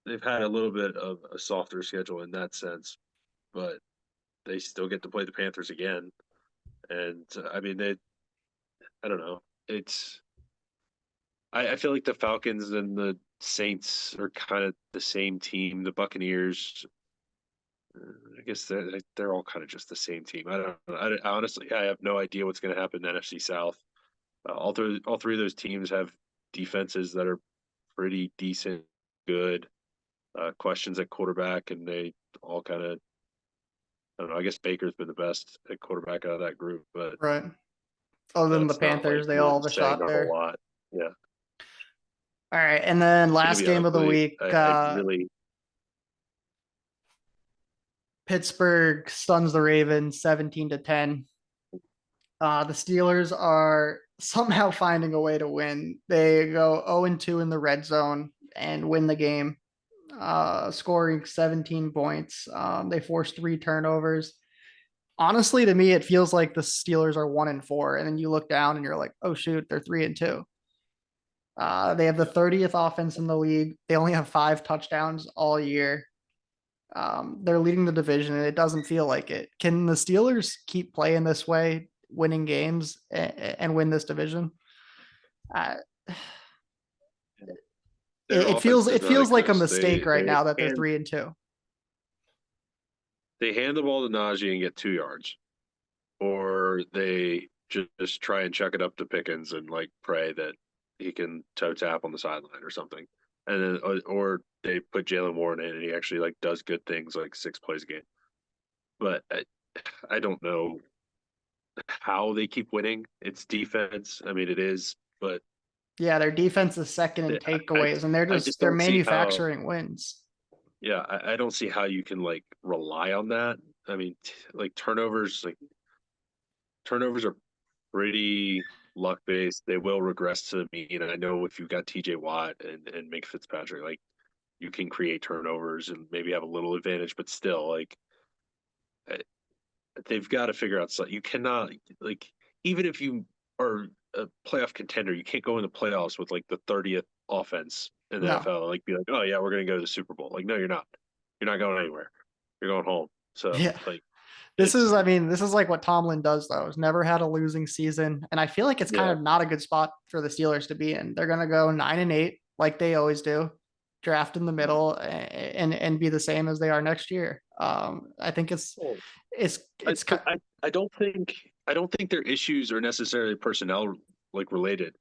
they've had a little bit of a softer schedule in that sense, but they still get to play the Panthers again. And I mean, I don't know. I feel like the Falcons and the Saints are kind of the same team. The Buccaneers, I guess they're all kind of just the same team. I don't know. I honestly, I have no idea what's going to happen in the NFC South. All three of those teams have defenses that are pretty decent, good. Questions at quarterback, and they all kind of, I don't know. I guess Baker's been the best at quarterback out of that group, but Right. Other than the that's not like Panthers, they all really have a saying shot a whole there. lot. Yeah, All right. And then it's going to last be game of the ugly. week, I really, Pittsburgh stuns the Ravens 17-10. The Steelers are somehow finding a way to win. They go 0-2 in the red zone and win the game, scoring 17 points. They forced 3 turnovers. Honestly, to me, it feels like the Steelers are 1-4, and then you look down and you're like, oh shoot, they're 3-2. They have the 30th offense in the league. They only have 5 touchdowns all year. They're leading the division, and it doesn't feel like it. Can the Steelers keep playing this way, winning games, and win this division? Uh, their it offense feels does it not feels like a exist. mistake right now that they're 3-2. They hand the ball to Najee and get 2 yards, or they just try and chuck it up to Pickens and like pray that he can toe tap on the sideline or something, and then or they put Jalen Warren in and he actually like does good things like 6 plays a game. But I don't know how they keep winning. It's defense. I mean, it is, but Yeah, their defense is second in they, I takeaways, and they're I just just they're don't see how. manufacturing wins. Yeah, I don't see how you can like rely on that. I mean, like turnovers are pretty luck based. They will regress to the mean. And I know if you've got TJ Watt and Mink Fitzpatrick, like you can create turnovers and maybe have a little advantage, but still, like eh, they've got to figure out something. You cannot like even if you are a playoff contender, you can't go in the playoffs with like the 30th offense in the No, NFL. Like be like, oh yeah, we're gonna go to the Super Bowl. Like no, you're not. You're not going anywhere. You're going home. So yeah, like this it's is, I mean, this is like what Tomlin does though. He's never had a losing season, and I feel like it's kind yeah. of not a good spot for the Steelers to be in. They're gonna go 9-8 like they always do, draft in the middle, and be the same as they are next year. I think it's I, it's but I don't think their issues are necessarily personnel like related.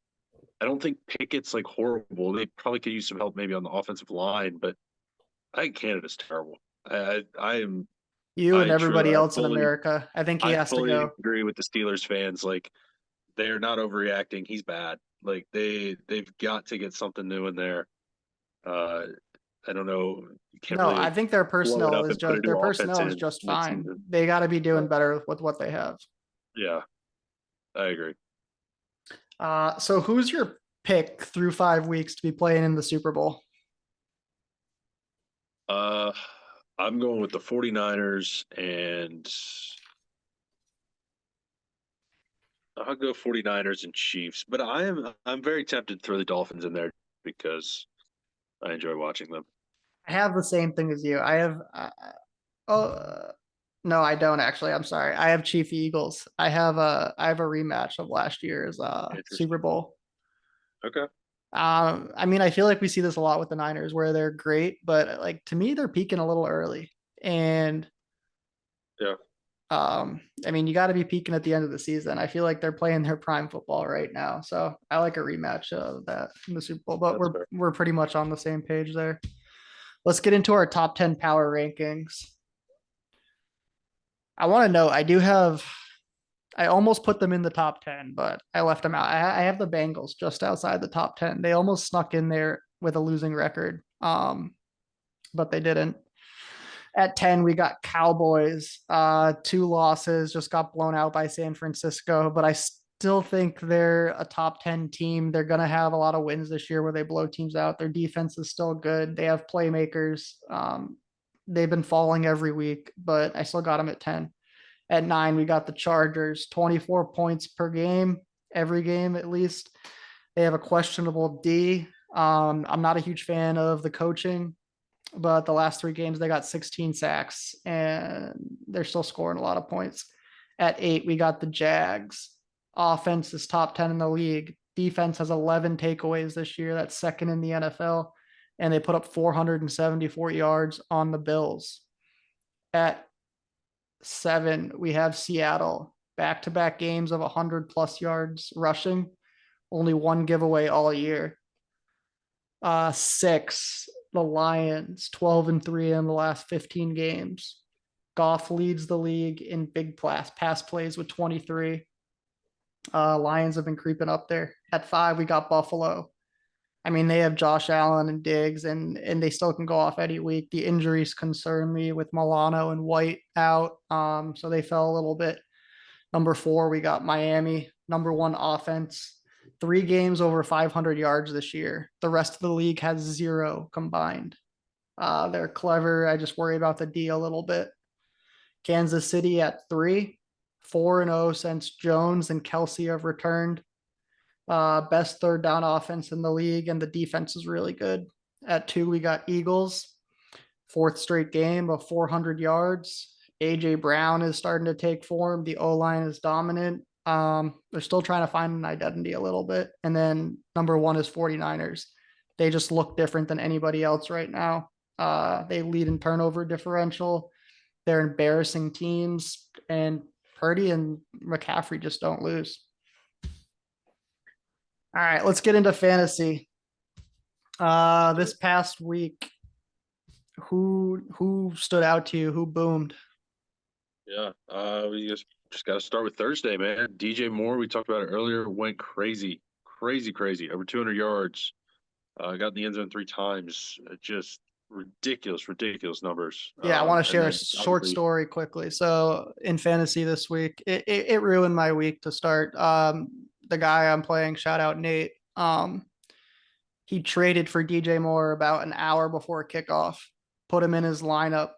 I don't think Pickett's like horrible. They probably could use some help maybe on the offensive line, but I think Canada's terrible. I am you and I truly everybody else in America. I think he I has to fully go. agree with the Steelers fans. Like they're not overreacting. He's bad. Like they've got to get something new in there. Uh I don't know. You can't No, really I like think their blow it personnel up is and put a just new offense in fine. midseason. They got to be Uh, doing better with what they have. yeah, I agree. So who's your pick through 5 weeks to be playing in the Super Bowl? Uh, I'm going with the 49ers and I'll go 49ers and Chiefs, but I'm very tempted to throw the Dolphins in there because I enjoy watching them. I have the same thing as you. I have oh no, I don't actually. I'm sorry. I have Chief Eagles. I have a rematch of last year's Super Interesting. Bowl. Okay. I mean, I feel like we see this a lot with the Niners where they're great, but like to me, they're peaking a little early. And Yeah, I mean, you got to be peaking at the end of the season. I feel like they're playing their prime football right now. So I like a rematch of that in the Super Bowl, but that's we're fair. we're pretty much on the same page there. Let's get into our top 10 power rankings. I want to know, I almost put them in the top 10, but I left them out. I have the Bengals just outside the top 10. They almost snuck in there with a losing record, but they didn't. At 10, we got Cowboys, two losses, just got blown out by San Francisco, but I still think they're a top 10 team. They're going to have a lot of wins this year where they blow teams out. Their defense is still good. They have playmakers. They've been falling every week, but I still got them at 10. At 9, we got the Chargers, 24 points per game, every game at least. They have a questionable D. I'm not a huge fan of the coaching, but the last 3 games they got 16 sacks and they're still scoring a lot of points. At 8, we got the Jags. Offense is top 10 in the league. Defense has 11 takeaways this year. That's second in the NFL. And they put up 474 yards on the Bills. At 7, we have Seattle. Back to back games of 100 plus yards rushing. Only one giveaway all year. 6, the Lions, 12-3 in the last 15 games. Goff leads the league in big pass plays with 23. Lions have been creeping up there. At 5, we got Buffalo. I mean, they have Josh Allen and Diggs, and they still can go off any week. The injuries concern me with Milano and White out, so they fell a little bit. Number 4, we got Miami, number 1 offense. 3 games over 500 yards this year. The rest of the league has 0 combined. They're clever. I just worry about the D a little bit. Kansas City at 3, 4-0 since Jones and Kelsey have returned. Best third down offense in the league, and the defense is really good. At 2, we got Eagles, 4th straight game of 400 yards. AJ Brown is starting to take form. The O line is dominant. They're still trying to find an identity a little bit. And then number 1 is 49ers. They just look different than anybody else right now. They lead in turnover differential. They're embarrassing teams, and Purdy and McCaffrey just don't lose. All right, let's get into fantasy. This past week, who stood out to you? Who boomed? Yeah. We just got to start with Thursday, man. DJ Moore, we talked about it earlier, went crazy, crazy, crazy. Over 200 yards. Got in the end zone 3 times. Just ridiculous, ridiculous numbers. Yeah, I want to And share a then short obviously, story quickly. So in fantasy this week, it ruined my week to start. The guy I'm playing, shout out Nate. He traded for DJ Moore about an hour before kickoff, put him in his lineup,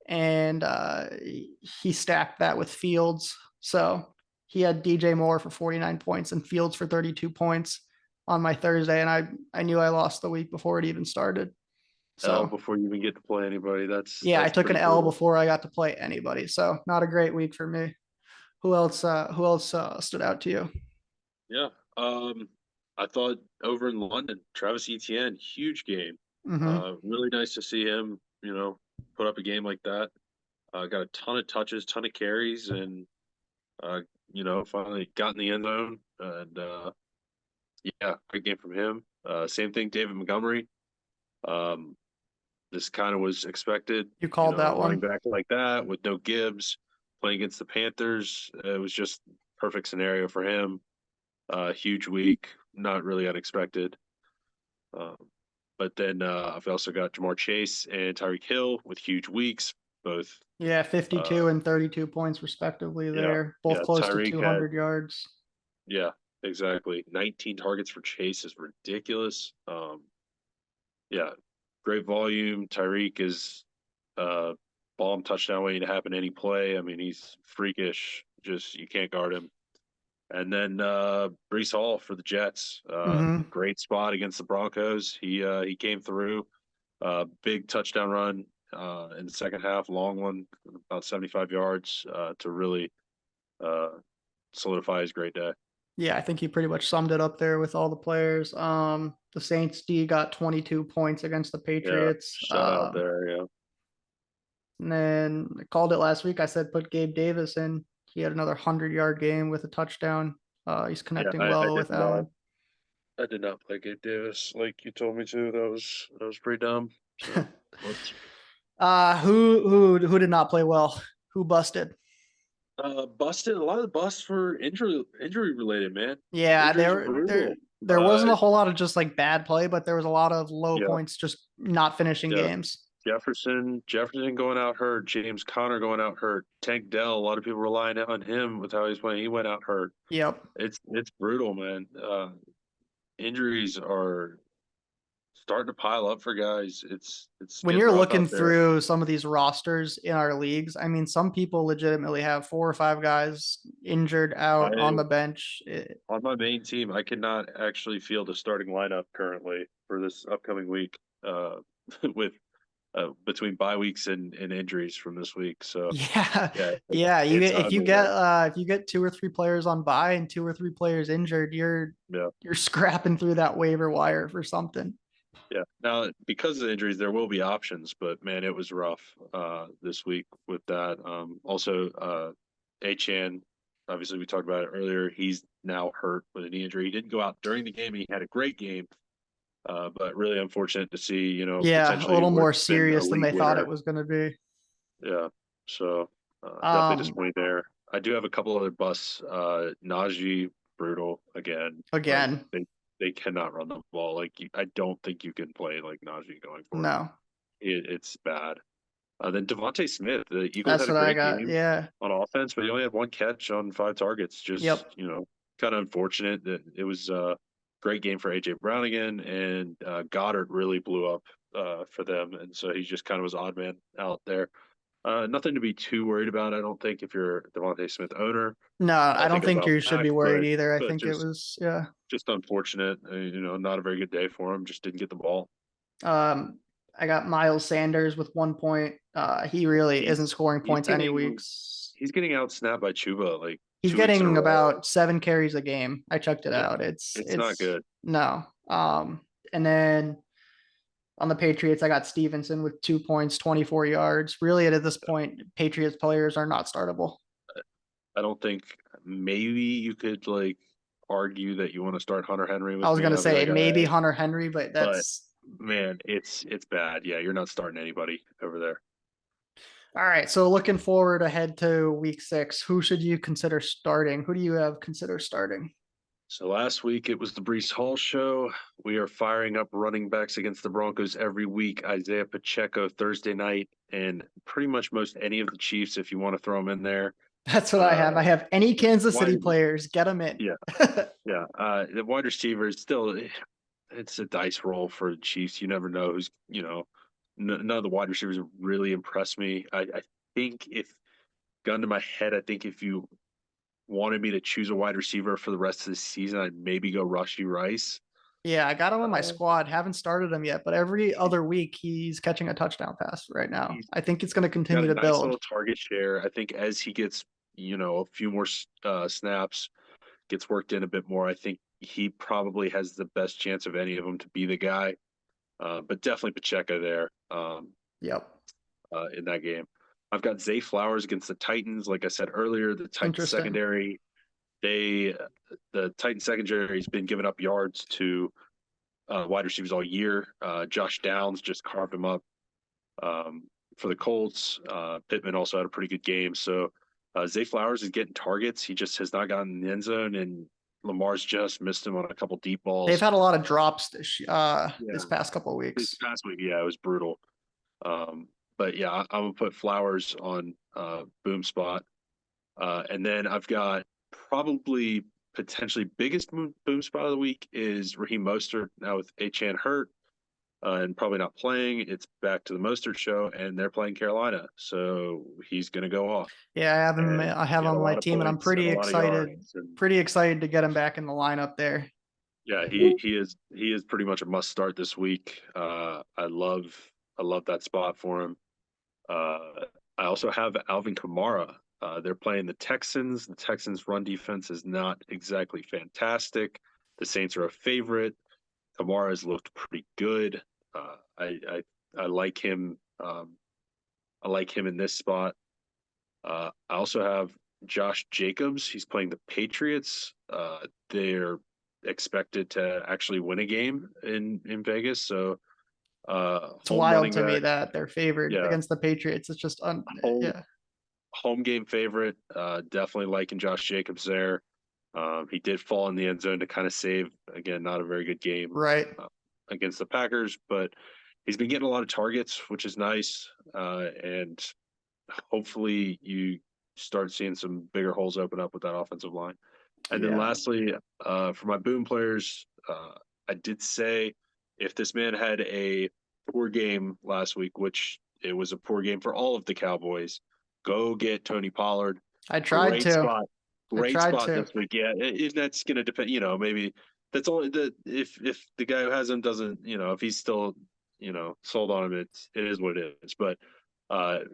and he stacked that with Fields. So he had DJ Moore for 49 points and Fields for 32 points on my Thursday, and I knew I lost the week before it even started. L So before you even get to play anybody. yeah, I That's took an pretty L brutal. before I got to play anybody. So not a great week for me. Who else stood out to you? Yeah. I thought over in London, Travis Etienne, huge game. Mm-hmm. Really nice to see him, put up a game like that. Got a ton of touches, ton of carries, and uh, finally got in the end zone. And yeah, great game from him. Same thing, David Montgomery. Um, this kind of was expected, You called a that running one. back like that with no Gibbs playing against the Panthers. It was just perfect scenario for him. Huge week, not really unexpected. Um, but then I've also got Jamar Chase and Tyreek Hill with huge weeks, both. Yeah, Uh, 52 and 32 points respectively yeah, there, both yeah. close to Tyreek had, 200 yards. yeah, exactly. 19 targets for Chase is ridiculous. Yeah, great volume. Tyreek is bomb touchdown waiting to happen any play. I mean, he's freakish. Just you can't guard him. And then Brees Hall for the Jets. Hmm. Great spot against the Broncos. He came through. Big touchdown run in the second half, long one, about 75 yards to really uh, solidify his great day. Yeah, I think he pretty much summed it up there with all the players. The Saints D got 22 points against the Yeah, Patriots. shout out there. Yeah, And then I called it last week. I said put Gabe Davis in. He had another 100-yard game with a touchdown. He's yeah. connecting I well did with not. Allen. I did not play Gabe Davis like you told me to. That was pretty dumb. So, whoops. Who did not play well? Who busted? Busted. A lot of the busts were injury related, man. Yeah, Injuries are there brutal. there wasn't a whole lot of just like bad play, but there was a lot of low Yeah, points just not finishing yeah. games. Jefferson going out hurt. James Conner going out hurt. Tank Dell. A lot of people relying on him with how he's playing. He went out hurt. Yep. It's brutal, man. Injuries are starting to pile up for guys. It's When getting you're rough looking out there. through some of these rosters in our leagues, I mean, some people legitimately have 4 or 5 guys injured out on the I bench. On my main team, I cannot actually field a starting lineup currently for this upcoming week. With between bye weeks and injuries from this week. So Yeah, yeah, yeah. it's If you ugly, get man. if you get 2 or 3 players on bye and 2 or 3 players injured, Yeah. you're scrapping through that waiver wire for something. Yeah. Now, because of the injuries, there will be options, but man, it was rough this week with that. Also, Achan, obviously, we talked about it earlier. He's now hurt with a knee injury. He didn't go out during the game. He had a great game, but really unfortunate to see, Yeah, a potentially little would more have been a serious than league they thought it winner. was going to be. Yeah. So definitely Um, disappointing there. I do have a couple other busts. Najee, brutal again. Like again, they cannot run the ball. Like I don't think you can play like Najee going forward. no, It's bad. Then Devontae Smith, the Eagles that's had a what I great got. game Yeah, on offense, but he only had one catch on 5 targets. Just, yep. kind of unfortunate that it was a great game for AJ Brown again, and Goddard really blew up for them, and so he just kind of was odd man out there. Nothing to be too worried about, I don't think, if you're a Devontae Smith owner. No, I don't Thinking think about you should back, be worried but either. I but think it just was, yeah. just unfortunate. Not a very good day for him. Just didn't get the ball. I got Miles Sanders with 1 point. He really He's isn't scoring he's points any getting weeks. he's getting out snapped by Chuba like He's 2 weeks in a getting row. about 7 carries a game. I checked it Yeah, out. it's not It's good. no. And then on the Patriots, I got Stevenson with 2 points, 24 yards. Really, at this point, Patriots players are not startable. I don't think maybe you could like argue that you want to start Hunter Henry I with was me. gonna I'll be say like, all maybe right, Hunter Henry, but but that's man, it's bad. Yeah, you're not starting anybody over there. all right. So looking forward ahead to week 6, who should you consider starting? Who do you have consider starting? So last week it was the Brees Hall show. We are firing up running backs against the Broncos every week. Isaiah Pacheco Thursday night, and pretty much most any of the Chiefs if you want to throw them in there. That's what I Uh, have. I have any Kansas why? City players. Get them in. Yeah, yeah. The wide receiver is still it's a dice roll for the Chiefs. You never know who's none of the wide receivers really impressed me. I think if gun to my head, I think if you wanted me to choose a wide receiver for the rest of the season, I'd maybe go Rushy Rice. Yeah, I got him on my Uh, squad. Haven't started him yet, but every other week he's catching a touchdown pass right now. he's I think it's going to got continue a to nice build. little target share. I think as he gets a few more snaps, gets worked in a bit more, I think he probably has the best chance of any of them to be the guy. But definitely Pacheco there Yep. in that game. I've got Zay Flowers against the Titans. Like I said earlier, the Titans Interesting. secondary, the Titans secondary has been giving up yards to wide receivers all year. Josh Downs just carved him up for the Colts. Pittman also had a pretty good game. So Zay Flowers is getting targets. He just has not gotten in the end zone, and Lamar's just missed him on a couple deep They've balls. had a lot of drops Yeah, this past couple of this weeks. past week, yeah, it was brutal. But yeah, I'm gonna put Flowers on boom spot, and then I've got probably potentially biggest boom spot of the week is Raheem Mostert now with Achan hurt. and probably not playing. It's back to the Mostert show, and they're playing Carolina, so he's going to go off Yeah, and I have him get a on my lot of team, and I'm points and a lot of yards. And pretty excited to get him back in the lineup there. yeah, he is pretty much a must start this week. I love that spot for him. I also have Alvin Kamara. They're playing the Texans. The Texans' run defense is not exactly fantastic. The Saints are a favorite. Kamara has looked pretty good. I like him. I like him in this spot. I also have Josh Jacobs. He's playing the Patriots. They're expected to actually win a game in Vegas. So It's home wild running to me back. that they're favored Yeah, against the Patriots. It's just home yeah, home game favorite. Definitely liking Josh Jacobs there. He did fall in the end zone to kind of save, again, not a very good game right. against the Packers, but he's been getting a lot of targets, which is nice. And hopefully you start seeing some bigger holes open up with that offensive line. And then Yeah, lastly, for my boom players, I did say if this man had a poor game last week, which it was a poor game for all of the Cowboys, go get Tony Pollard. I tried Great to. spot. I Great tried spot to. this week. Yeah, that's going to depend. Maybe that's only the if the guy who has him doesn't, if he's still, sold on him, it is what it is. But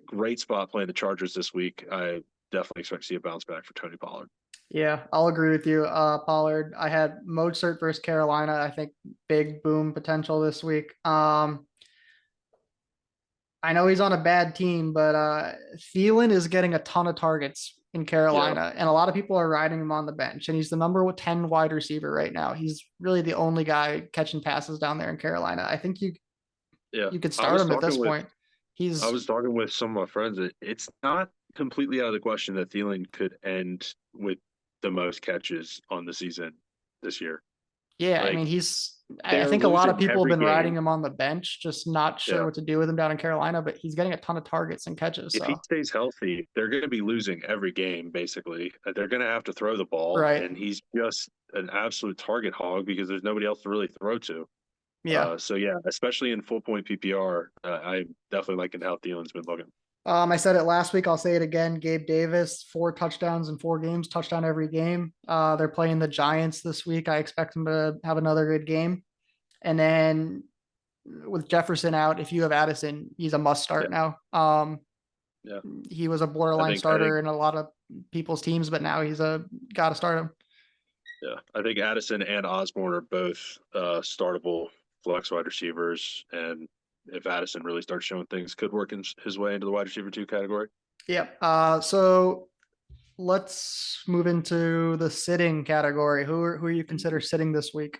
great spot playing the Chargers this week. I definitely expect to see a bounce back for Tony Pollard. Yeah, I'll agree with you. Pollard. I had Mozart versus Carolina. I think big boom potential this week. I know he's on a bad team, but Thielen is getting a ton of targets in Yeah, Carolina, and a lot of people are riding him on the bench. And he's the number 10 wide receiver right now. He's really the only guy catching passes down there in Carolina. I think yeah. you could I start was him at this talking with point. I He's was talking with some of my friends. It's not completely out of the question that Thielen could end with the most catches on the season this year. Yeah, I mean, Like I they're think a lot of losing people have every been riding game. him on the bench, just not sure Yeah. what to do with him down in Carolina, but he's getting a ton of targets and catches. If he So, stays healthy, they're going to be losing every game, basically. They're going to have to throw the ball, right. and he's just an absolute target hog because there's nobody else to really throw to. Yeah. So, yeah, especially in full point PPR, I'm definitely liking how Thielen's been looking. I said it last week. I'll say it again. Gabe Davis, 4 touchdowns in 4 games, touchdown every game. They're playing the Giants this week. I expect them to have another good game. And then with Jefferson out, if you have Addison, he's a must start Yeah. now. Yeah. He was a I borderline think, I think, starter in a lot of people's teams, but now he's a got to start him. yeah, I think Addison and Osborne are both startable flex wide receivers. And if Addison really starts showing things, could work his way into the wide receiver 2 category. Yep. So let's move into the sitting category. Who are you consider sitting this week?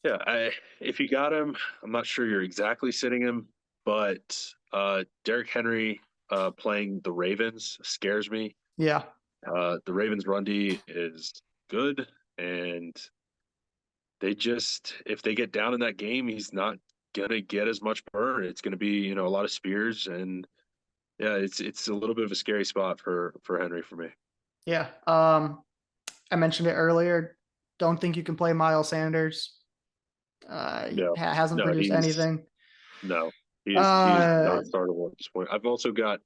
Yeah, if you got him, I'm not sure you're exactly sitting him, but Derrick Henry playing the Ravens scares me. Yeah. The Ravens' run D is good, and if they get down in that game, he's not gonna get as much burn. It's gonna be a lot of spears, and yeah, it's a little bit of a scary spot for Henry for me. Yeah. I mentioned it earlier. Don't think you can play Miles Sanders. No, Hasn't no, produced anything. no, he is Uh, not startable at this point. I've also got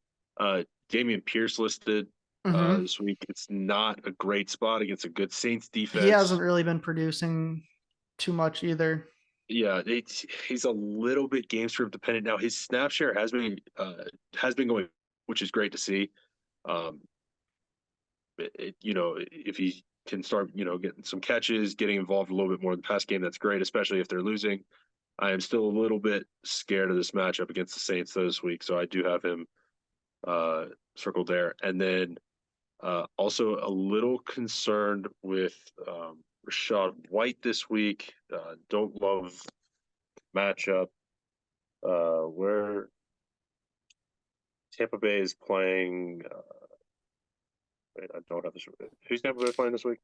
Damian Pierce listed mhm. this week. It's not a great spot against a good Saints He hasn't defense. really been producing too much either. Yeah, he's a little bit game script dependent. Now his snap share has been going, which is great to see. Um, if he can start, getting some catches, getting involved a little bit more in the pass game, that's great, especially if they're losing. I am still a little bit scared of this matchup against the Saints this week, so I do have him circled there. And then also a little concerned with Rashad White this week. Don't love matchup where Tampa Bay is playing. Wait, I don't have this. Who's Tampa Bay playing this week?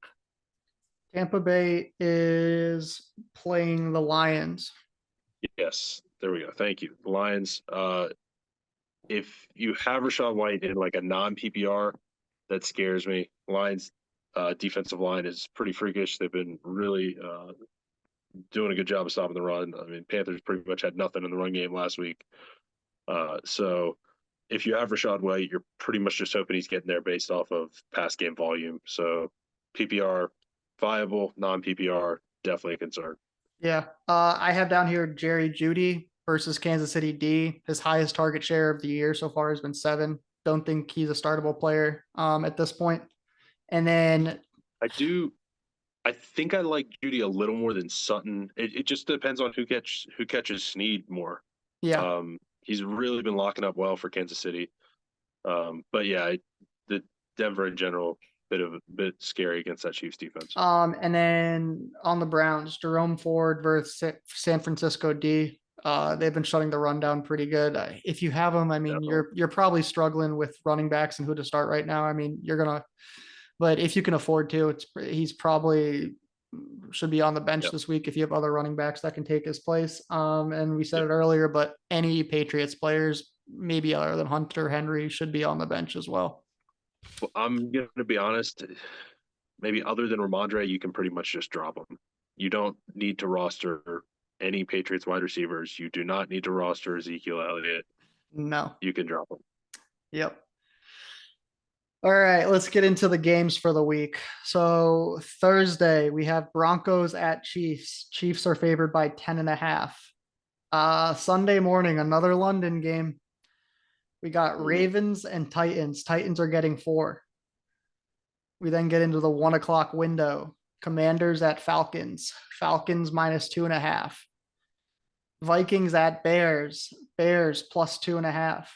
Tampa Bay is playing the Lions. Yes, there we go. Thank you. The Lions. If you have Rashad White in like a non PPR, that scares me. Lions defensive line is pretty freakish. They've been really doing a good job of stopping the run. I mean, Panthers pretty much had nothing in the run game last week. So if you have Rashad White, you're pretty much just hoping he's getting there based off of pass game volume. So PPR viable, non PPR definitely a concern. Yeah. I have down here Jerry Judy versus Kansas City D. His highest target share of the year so far has been 7. Don't think he's a startable player at this point. And then I do. I think I like Judy a little more than Sutton. It just depends on who catches Snead more. yeah. He's really been locking up well for Kansas City. But yeah, the Denver in general bit scary against that Chiefs defense. And then on the Browns, Jerome Ford versus San Francisco D. They've been shutting the run down pretty good. If you have them, I mean, Definitely. you're probably struggling with running backs and who to start right now. I mean, you're gonna, but if you can afford to, he's probably should be on the bench Yeah. this week if you have other running backs that can take his place. And we said Yeah. it earlier, but any Patriots players, maybe other than Hunter Henry, should be on the bench as well. Well, I'm gonna be honest. Maybe other than Ramondre, you can pretty much just drop them. You don't need to roster any Patriots wide receivers. You do not need to roster Ezekiel Elliott. No. You can drop them. Yep. All right, let's get into the games for the week. So Thursday we have Broncos at Chiefs. Chiefs are favored by 10.5. Sunday morning, another London game. We got Ravens and Titans. Titans are getting 4. We then get into the 1 o'clock window. Commanders at Falcons. Falcons minus 2.5. Vikings at Bears. Bears plus 2.5.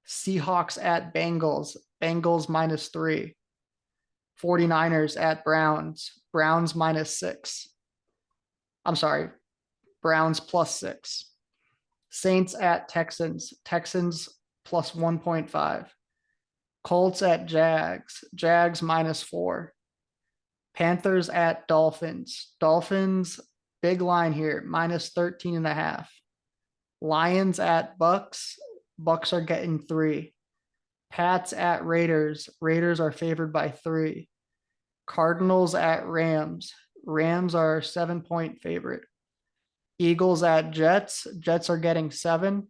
Seahawks at Bengals. Bengals minus 3. 49ers at Browns. Browns minus 6. I'm sorry. Browns plus 6. Saints at Texans. Texans plus 1.5. Colts at Jags. Jags minus 4. Panthers at Dolphins. Dolphins, big line here, minus 13.5. Lions at Bucks. Bucks are getting 3. Pats at Raiders. Raiders are favored by 3. Cardinals at Rams. Rams are 7-point favorite. Eagles at Jets. Jets are getting 7.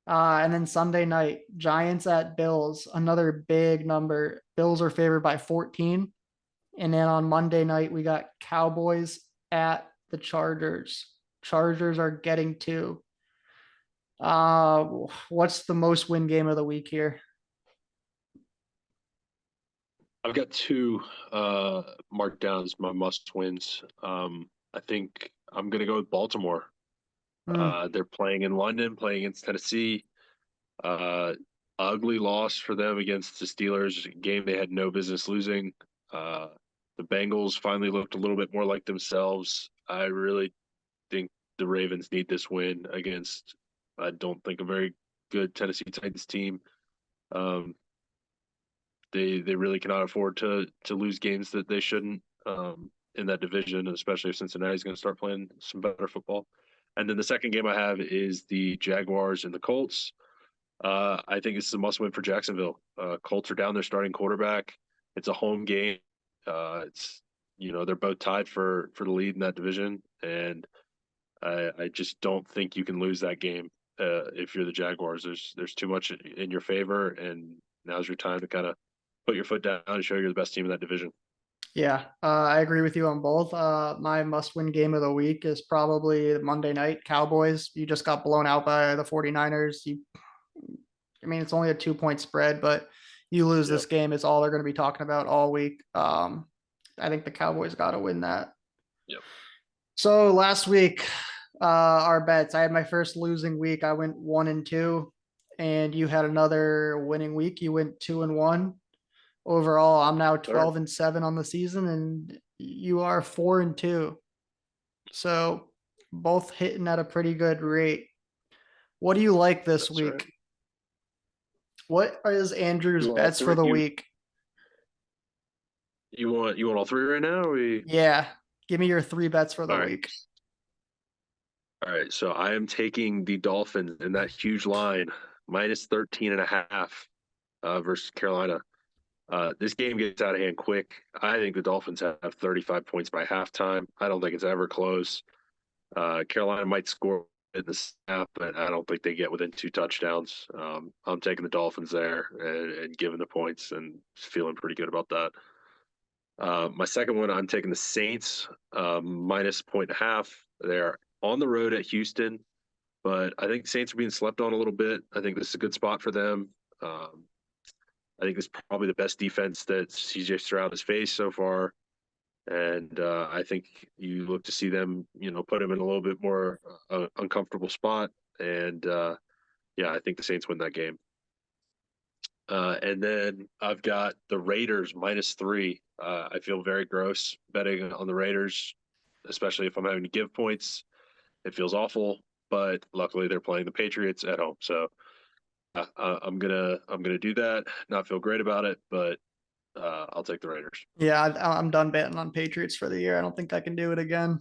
And then Sunday night, Giants at Bills, another big number. Bills are favored by 14. And then on Monday night, we got Cowboys at the Chargers. Chargers are getting 2. What's the most win game of the week here? I've got 2 marked down as my must wins. I think I'm going to go with Baltimore. They're playing in London, playing against Tennessee. Ugly loss for them against the Steelers, a game they had no business losing. The Bengals finally looked a little bit more like themselves. I really think the Ravens need this win against, I don't think, a very good Tennessee Titans team. They really cannot afford to lose games that they shouldn't in that division, especially if Cincinnati's going to start playing some better football. And then the second game I have is the Jaguars and the Colts. I think it's a must win for Jacksonville. Colts are down their starting quarterback. It's a home game. It's they're both tied for the lead in that division, and I just don't think you can lose that game if you're the Jaguars. There's too much in your favor, and now's your time to kind of put your foot down and show you're the best team in that division. Yeah, I agree with you on both. My must-win game of the week is probably Monday night Cowboys. You just got blown out by the 49ers. I mean, it's only a 2-point spread, but you lose Yep. this game, it's all they're going to be talking about all week. I think the Cowboys got to win that. Yep. So last week, our bets. I had my first losing week. I went 1-2, and you had another winning week. You went 2-1. Overall, I'm now 12-7 on the season, and you are 4-2. So both hitting at a pretty good rate. What do you like this That's week? right. What is Andrew's You want all bets for the three? week? You want all 3 right now? Or Yeah, give me your 3 bets for the all right. week. All right, so I am taking the Dolphins in that huge line, minus 13.5 versus Carolina. This game gets out of hand quick. I think the Dolphins have 35 points by halftime. I don't think it's ever close. Carolina might score in the snap, but I don't think they get within 2 touchdowns. I'm taking the Dolphins there and giving the points and feeling pretty good about that. My second one, I'm taking the Saints minus 1.5. They're on the road at Houston, but I think Saints are being slept on a little bit. I think this is a good spot for them. I think this is probably the best defense that CJ Stroud has faced so far. And I think you look to see them, put him in a little bit more uncomfortable spot. And yeah, I think the Saints win that game. And then I've got the Raiders -3. I feel very gross betting on the Raiders, especially if I'm having to give points. It feels awful, but luckily they're playing the Patriots at home, so I'm gonna do that. Not feel great about it, but I'll take the Raiders. Yeah, I'm done betting on Patriots for the year. I don't think I can do it again.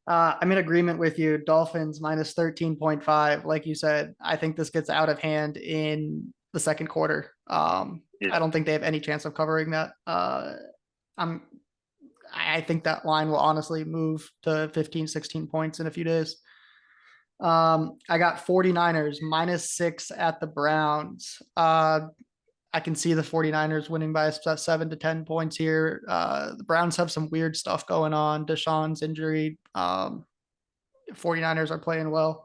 I'm in agreement with you. Dolphins minus 13.5. Like you said, I think this gets out of hand in the second quarter. Yeah, I don't think they have any chance of covering that. I'm, I think that line will honestly move to 15, 16 points in a few days. I got 49ers -6 at the Browns. I can see the 49ers winning by 7 to 10 points here. The Browns have some weird stuff going on. Deshaun's injury. 49ers are playing well.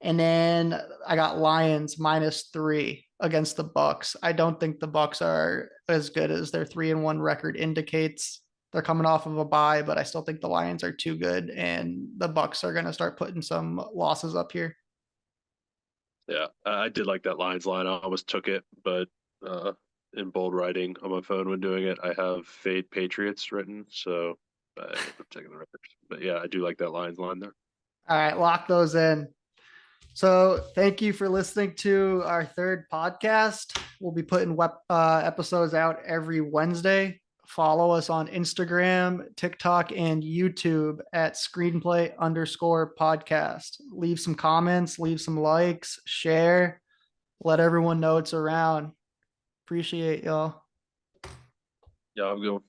And then I got Lions -3 against the Bucks. I don't think the Bucks are as good as their 3-1 record indicates. They're coming off of a bye, but I still think the Lions are too good, and the Bucks are going to start putting some losses up here. yeah. I did like that Lions line. I almost took it, but in bold writing on my phone when doing it, I have fade Patriots written, so I ended up taking the Raiders. But yeah, I do like that Lions line there. All right, lock those in. So thank you for listening to our third podcast. We'll be putting episodes out every Wednesday. Follow us on Instagram, TikTok, and YouTube at screenplay_podcast. Leave some comments, leave some likes, share, let everyone know it's around. Appreciate y'all. Yeah, I'm going.